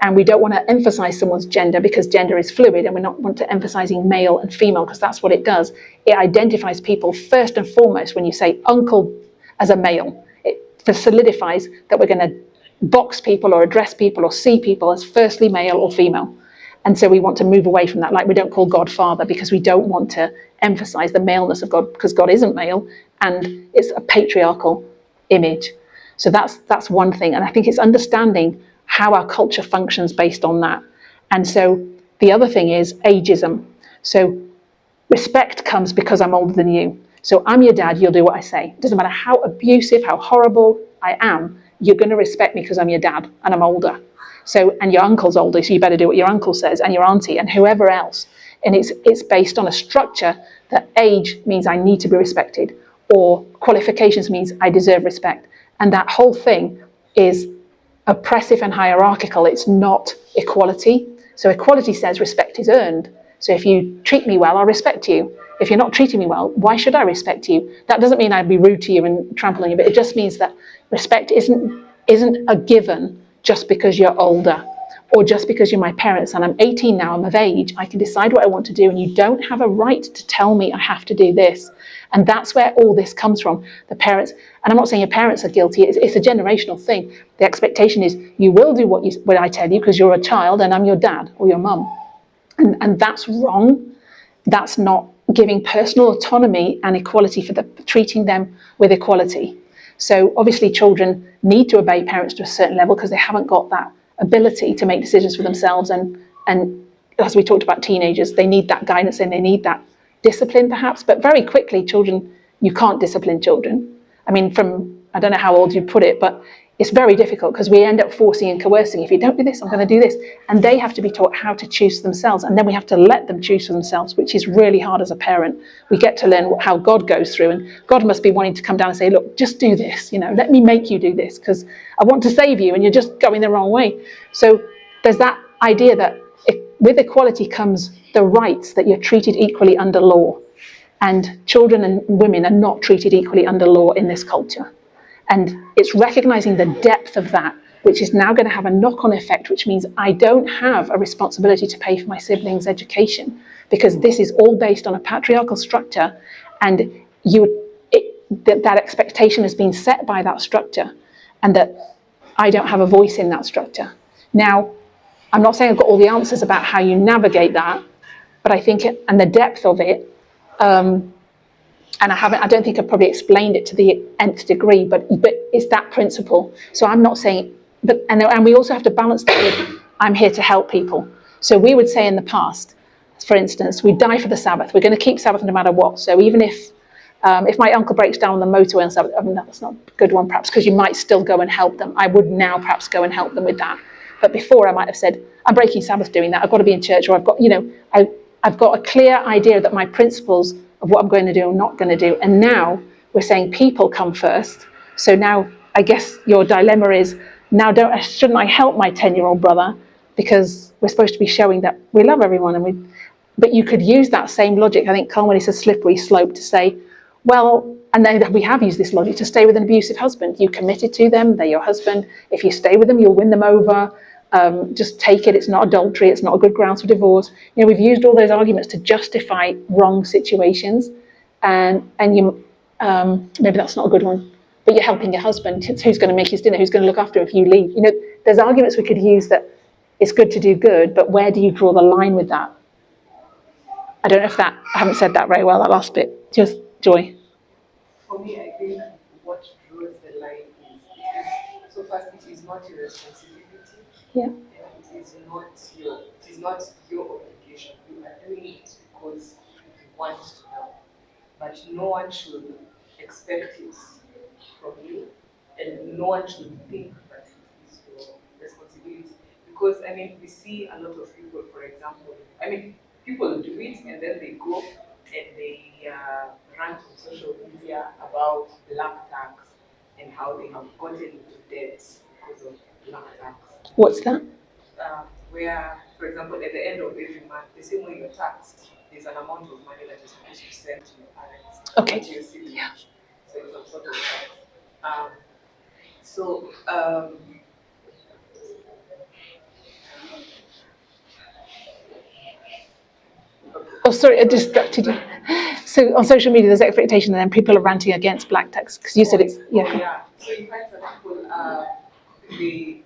S1: and we don't want to emphasize someone's gender because gender is fluid, and we don't want to emphasizing male and female because that's what it does. It identifies people first and foremost when you say uncle as a male. It solidifies that we're going to box people or address people or see people as firstly male or female. And so we want to move away from that. Like we don't call God Father because we don't want to emphasize the maleness of God because God isn't male and it's a patriarchal image. So that's one thing. And I think it's understanding how our culture functions based on that. And so the other thing is ageism. So respect comes because I'm older than you. So I'm your dad, you'll do what I say. It doesn't matter how abusive, how horrible I am, you're going to respect me because I'm your dad and I'm older. So, and your uncle's older, so you better do what your uncle says, and your auntie, and whoever else. And it's based on a structure that age means I need to be respected, or qualifications means I deserve respect. And that whole thing is oppressive and hierarchical. It's not equality. So equality says respect is earned. So if you treat me well, I'll respect you. If you're not treating me well, why should I respect you? That doesn't mean I'd be rude to you and trample on you, but it just means that respect isn't a given just because you're older or just because you're my parents and I'm 18 now, I'm of age, I can decide what I want to do, and you don't have a right to tell me I have to do this. And that's where all this comes from. The parents, and I'm not saying your parents are guilty, it's a generational thing. The expectation is you will do what I tell you because you're a child and I'm your dad or your mum. And that's wrong. That's not giving personal autonomy and equality treating them with equality. So obviously children need to obey parents to a certain level because they haven't got that ability to make decisions for themselves. And as we talked about teenagers, they need that guidance and they need that discipline perhaps. But very quickly, you can't discipline children. I mean, I don't know how old you put it, but it's very difficult because we end up forcing and coercing. If you don't do this, I'm going to do this. And they have to be taught how to choose for themselves. And then we have to let them choose for themselves, which is really hard as a parent. We get to learn how God goes through. And God must be wanting to come down and say, look, just do this. Let me make you do this because I want to save you and you're just going the wrong way. So there's that idea that with equality comes the rights that you're treated equally under law. And children and women are not treated equally under law in this culture. And it's recognizing the depth of that, which is now going to have a knock-on effect, which means I don't have a responsibility to pay for my siblings' education because this is all based on a patriarchal structure, and that expectation has been set by that structure, and that I don't have a voice in that structure. Now, I'm not saying I've got all the answers about how you navigate that, but I think and the depth of it. And I don't think I've probably explained it to the nth degree, but it's that principle. So I'm not saying, and we also have to balance that with, I'm here to help people. So we would say in the past, for instance, we die for the Sabbath. We're going to keep Sabbath no matter what. So even if my uncle breaks down on the motorway on Sabbath, that's not a good one perhaps, because you might still go and help them. I would now perhaps go and help them with that. But before I might have said, I'm breaking Sabbath doing that. I've got to be in church, or I've got a clear idea that my principles of what I'm going to do and not going to do. And now we're saying people come first. So now I guess your dilemma is, now shouldn't I help my 10-year-old brother? Because we're supposed to be showing that we love everyone. But you could use that same logic. I think Carmen is a slippery slope to say, well, and then we have used this logic to stay with an abusive husband. You committed to them, they're your husband. If you stay with them, you'll win them over. Just take it, it's not adultery, it's not a good grounds for divorce. We've used all those arguments to justify wrong situations, and you maybe that's not a good one, but you're helping your husband. Who's going to make his dinner? Who's going to look after him if you leave? There's arguments we could use that it's good to do good, but where do you draw the line with that? I don't know if I haven't said that very well, that last bit. Just Joy.
S4: For me, I think what draws the line is so first, it is not your responsibility.
S1: Yeah.
S4: And it is not your obligation. You are doing it because you want to know. But no one should expect it from you, and no one should think that it is your responsibility. Because we see a lot of people, for example, people do it and then they go and they rant on social media about black tax and how they have gotten into debt because of black tax.
S1: What's that?
S4: Where, for example, at the end of every month, the same way you're taxed, there's an amount of money that you're supposed to send to your parents,
S1: Okay.
S4: to your siblings.
S1: Yeah.
S4: So it's some sort of tax.
S1: Oh, sorry, I distracted you. So on social media, there's expectation, and then people are ranting against black tax because you said it's
S4: yeah. So you find some people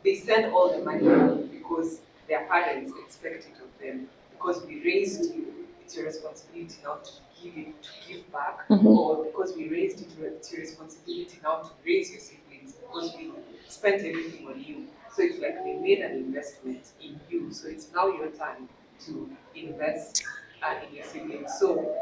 S4: they send all the money because their parents expect it of them, because we raised you. It's your responsibility now to give back, or because we raised you, it's your responsibility now to raise your siblings because we spent everything on you. So it's like they made an investment in you. So it's now your time to invest in your siblings. So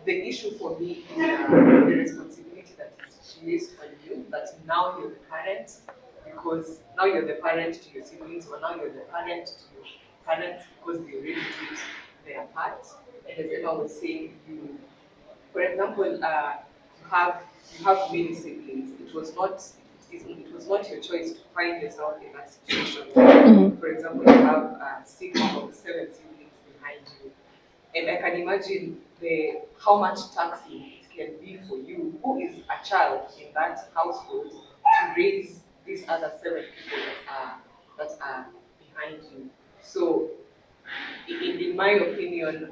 S4: the issue for me is the responsibility that is placed on you, that now you're the parent, because now you're the parent to your siblings, or now you're the parent to your parents because they already did their part. And as Emma was saying, for example, you have many siblings. It was not your choice to find yourself in that situation. For example, you have 6 or 7 siblings behind you. And I can imagine how much taxing it can be for you, who is a child in that household, to raise these other 7 people that are behind you. So, in my opinion,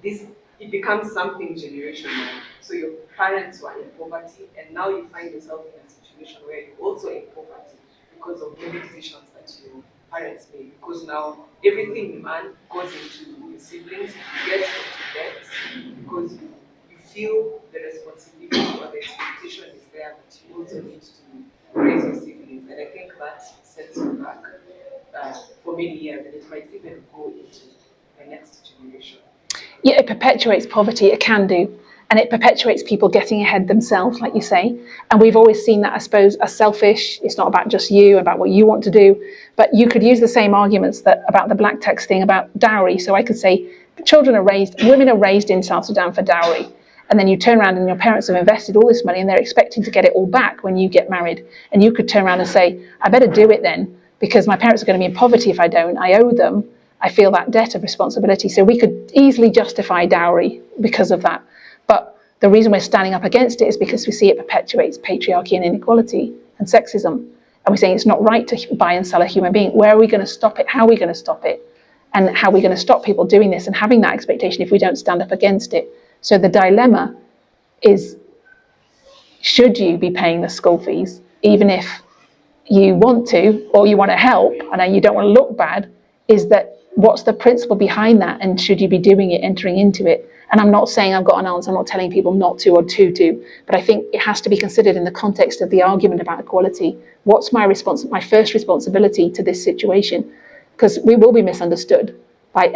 S4: this it becomes something generational. So your parents were in poverty, and now you find yourself in a situation where you're also in poverty because of many decisions that your parents made. Because now everything you earn goes into your siblings, you get into debt because you feel the responsibility or the expectation is there, but you also need to raise your siblings. And I think that sets you back for many years, and it might even go into the next generation.
S1: Yeah, it perpetuates poverty, it can do. And it perpetuates people getting ahead themselves, like you say. And we've always seen that, I suppose, as selfish. It's not about just you, about what you want to do. But you could use the same arguments that about the black tax thing, about dowry. So I could say, women are raised in South Sudan for dowry. And then you turn around and your parents have invested all this money and they're expecting to get it all back when you get married. And you could turn around and say, I better do it then, because my parents are going to be in poverty if I don't. I owe them. I feel that debt of responsibility. So we could easily justify dowry because of that. But the reason we're standing up against it is because we see it perpetuates patriarchy and inequality and sexism. And we're saying it's not right to buy and sell a human being. Where are we going to stop it? How are we going to stop it? And how are we going to stop people doing this and having that expectation if we don't stand up against it? So the dilemma is, should you be paying the school fees, even if you want to, or you want to help, and you don't want to look bad, is that what's the principle behind that, and should you be doing it, entering into it? And I'm not saying I've got an answer, I'm not telling people not to or to do, but I think it has to be considered in the context of the argument about equality. What's my first responsibility to this situation? Because we will be misunderstood by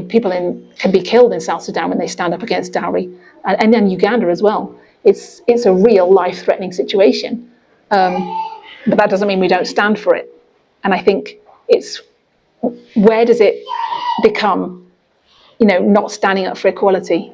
S1: people can be killed in South Sudan when they stand up against dowry, and then Uganda as well. It's a real life-threatening situation. But that doesn't mean we don't stand for it. And I think it's, where does it become, not standing up for equality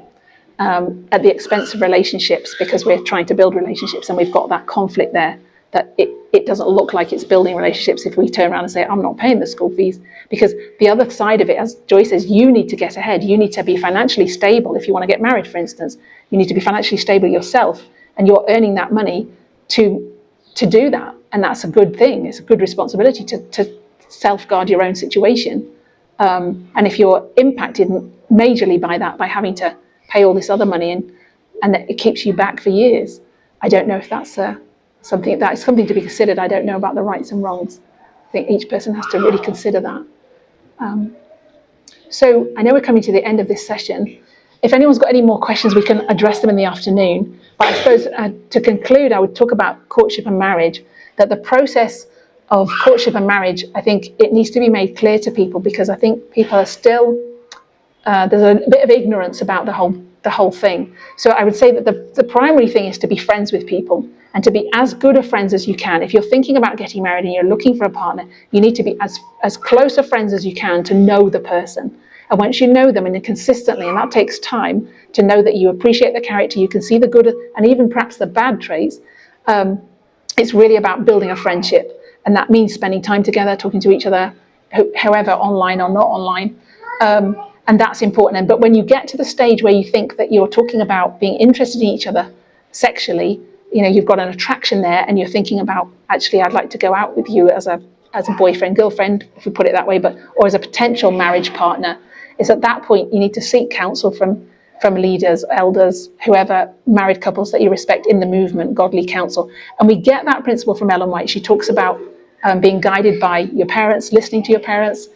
S1: at the expense of relationships, because we're trying to build relationships and we've got that conflict there, that it doesn't look like it's building relationships if we turn around and say, I'm not paying the school fees. Because the other side of it, as Joy says, you need to get ahead. You need to be financially stable. If you want to get married, for instance, you need to be financially stable yourself, and you're earning that money to do that. And that's a good thing. It's a good responsibility to self-guard your own situation. And if you're impacted majorly by that, by having to pay all this other money and that it keeps you back for years, I don't know if that's something to be considered. I don't know about the rights and wrongs. I think each person has to really consider that. So I know we're coming to the end of this session. If anyone's got any more questions, we can address them in the afternoon. But I suppose to conclude, I would talk about courtship and marriage, that the process of courtship and marriage, I think it needs to be made clear to people, because I think people are still, there's a bit of ignorance about the whole thing. So I would say that the primary thing is to be friends with people and to be as good of friends as you can. If you're thinking about getting married and you're looking for a partner, you need to be as close of friends as you can to know the person. And once you know them and consistently, and that takes time, to know that you appreciate the character, you can see the good and even perhaps the bad traits, it's really about building a friendship. And that means spending time together, talking to each other, however, online or not online. And that's important. But when you get to the stage where you think that you're talking about being interested in each other sexually, you've got an attraction there, and you're thinking about, actually, I'd like to go out with you as a boyfriend, girlfriend, if we put it that way, or as a potential marriage partner. It's at that point you need to seek counsel from leaders, elders, whoever, married couples that you respect in the movement, godly counsel. And we get that principle from Ellen White. She talks about being guided by your parents, listening to your parents,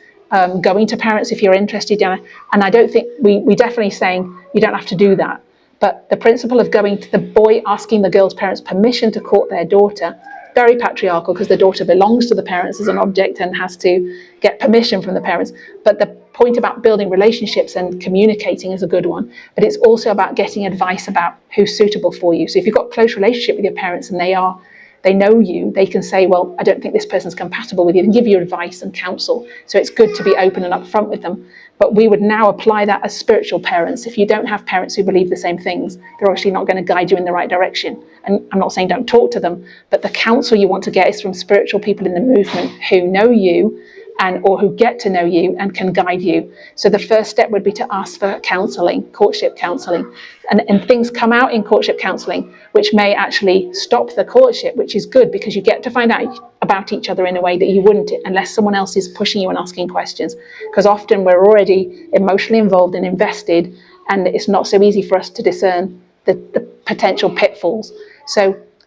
S1: going to parents if you're interested. And I don't think, we definitely saying you don't have to do that. But the principle of going to the boy, asking the girl's parents permission to court their daughter, very patriarchal, because the daughter belongs to the parents as an object and has to get permission from the parents. But the point about building relationships and communicating is a good one. But it's also about getting advice about who's suitable for you. So if you've got a close relationship with your parents and they know you, they can say, well, I don't think this person's compatible with you, and give you advice and counsel. So it's good to be open and upfront with them. But we would now apply that as spiritual parents. If you don't have parents who believe the same things, they're obviously not going to guide you in the right direction. And I'm not saying don't talk to them, but the counsel you want to get is from spiritual people in the movement who know you or who get to know you and can guide you. So the first step would be to ask for counselling, courtship counselling. And things come out in courtship counselling which may actually stop the courtship, which is good, because you get to find out about each other in a way that you wouldn't unless someone else is pushing you and asking questions. Because often we're already emotionally involved and invested, and it's not so easy for us to discern the potential pitfalls. So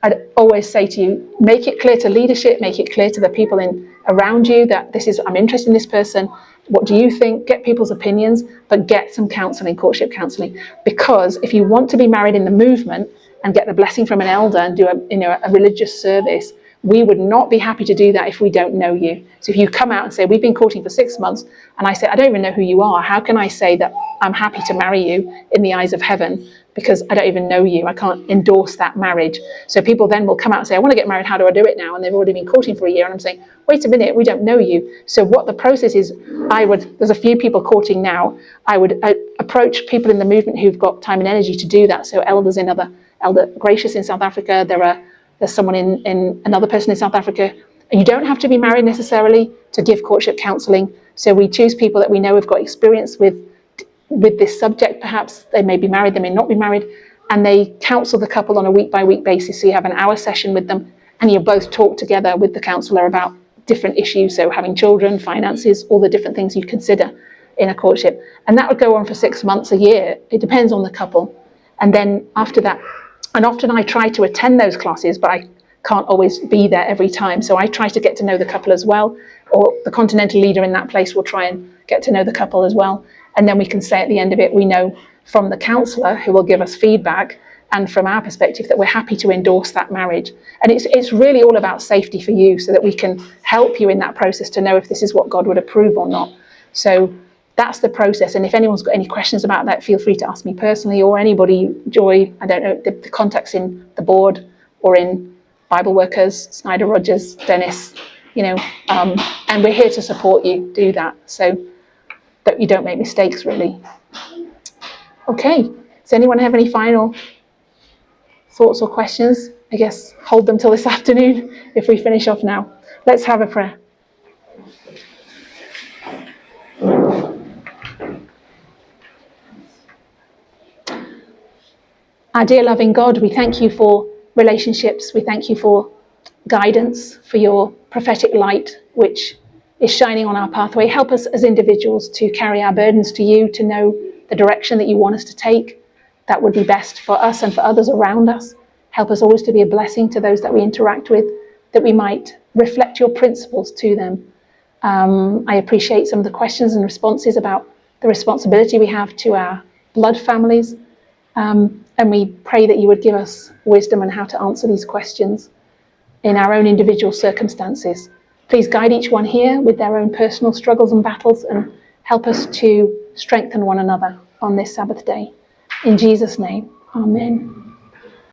S1: I'd always say to you, make it clear to leadership, make it clear to the people around you that I'm interested in this person. What do you think? Get people's opinions, but get some counselling, courtship counselling. Because if you want to be married in the movement and get the blessing from an elder and do a religious service, we would not be happy to do that if we don't know you. So if you come out and say, we've been courting for 6 months, and I say, I don't even know who you are, how can I say that I'm happy to marry you in the eyes of heaven? Because I don't even know you. I can't endorse that marriage. So people then will come out and say, I want to get married, how do I do it now? And they've already been courting for a year. And I'm saying, wait a minute, we don't know you. So what the process is, there's a few people courting now. I would approach people in the movement who've got time and energy to do that. So elders in Elder Gracious in South Africa, there's someone in another person in South Africa. And you don't have to be married necessarily to give courtship counselling. So we choose people that we know have got experience with this subject. Perhaps they may be married, they may not be married, and they counsel the couple on a week-by-week basis. So you have an hour session with them, and you both talk together with the counsellor about different issues. So having children, finances, all the different things you consider in a courtship. And that would go on for 6 months, a year. It depends on the couple. And then after that, and often I try to attend those classes, but I can't always be there every time. So I try to get to know the couple as well, or the continental leader in that place will try and get to know the couple as well. And then we can say at the end of it, we know from the counsellor who will give us feedback and from our perspective that we're happy to endorse that marriage. And it's really all about safety for you so that we can help you in that process to know if this is what God would approve or not. So that's the process. And if anyone's got any questions about that, feel free to ask me personally or anybody, Joy, I don't know, the contacts in the board or in Bible Workers, Snyder Rogers, Dennis, and we're here to support you do that. So that you don't make mistakes, really. Okay, does anyone have any final thoughts or questions? I guess hold them till this afternoon if we finish off now. Let's have a prayer. Our dear loving God, we thank you for relationships. We thank you for guidance, for your prophetic light, which is shining on our pathway. Help us as individuals to carry our burdens to you, to know the direction that you want us to take. That would be best for us and for others around us. Help us always to be a blessing to those that we interact with, that we might reflect your principles to them. I appreciate some of the questions and responses about the responsibility we have to our blood families. And we pray that you would give us wisdom on how to answer these questions in our own individual circumstances. Please guide each one here with their own personal struggles and battles and help us to strengthen one another on this Sabbath day. In Jesus' name, amen.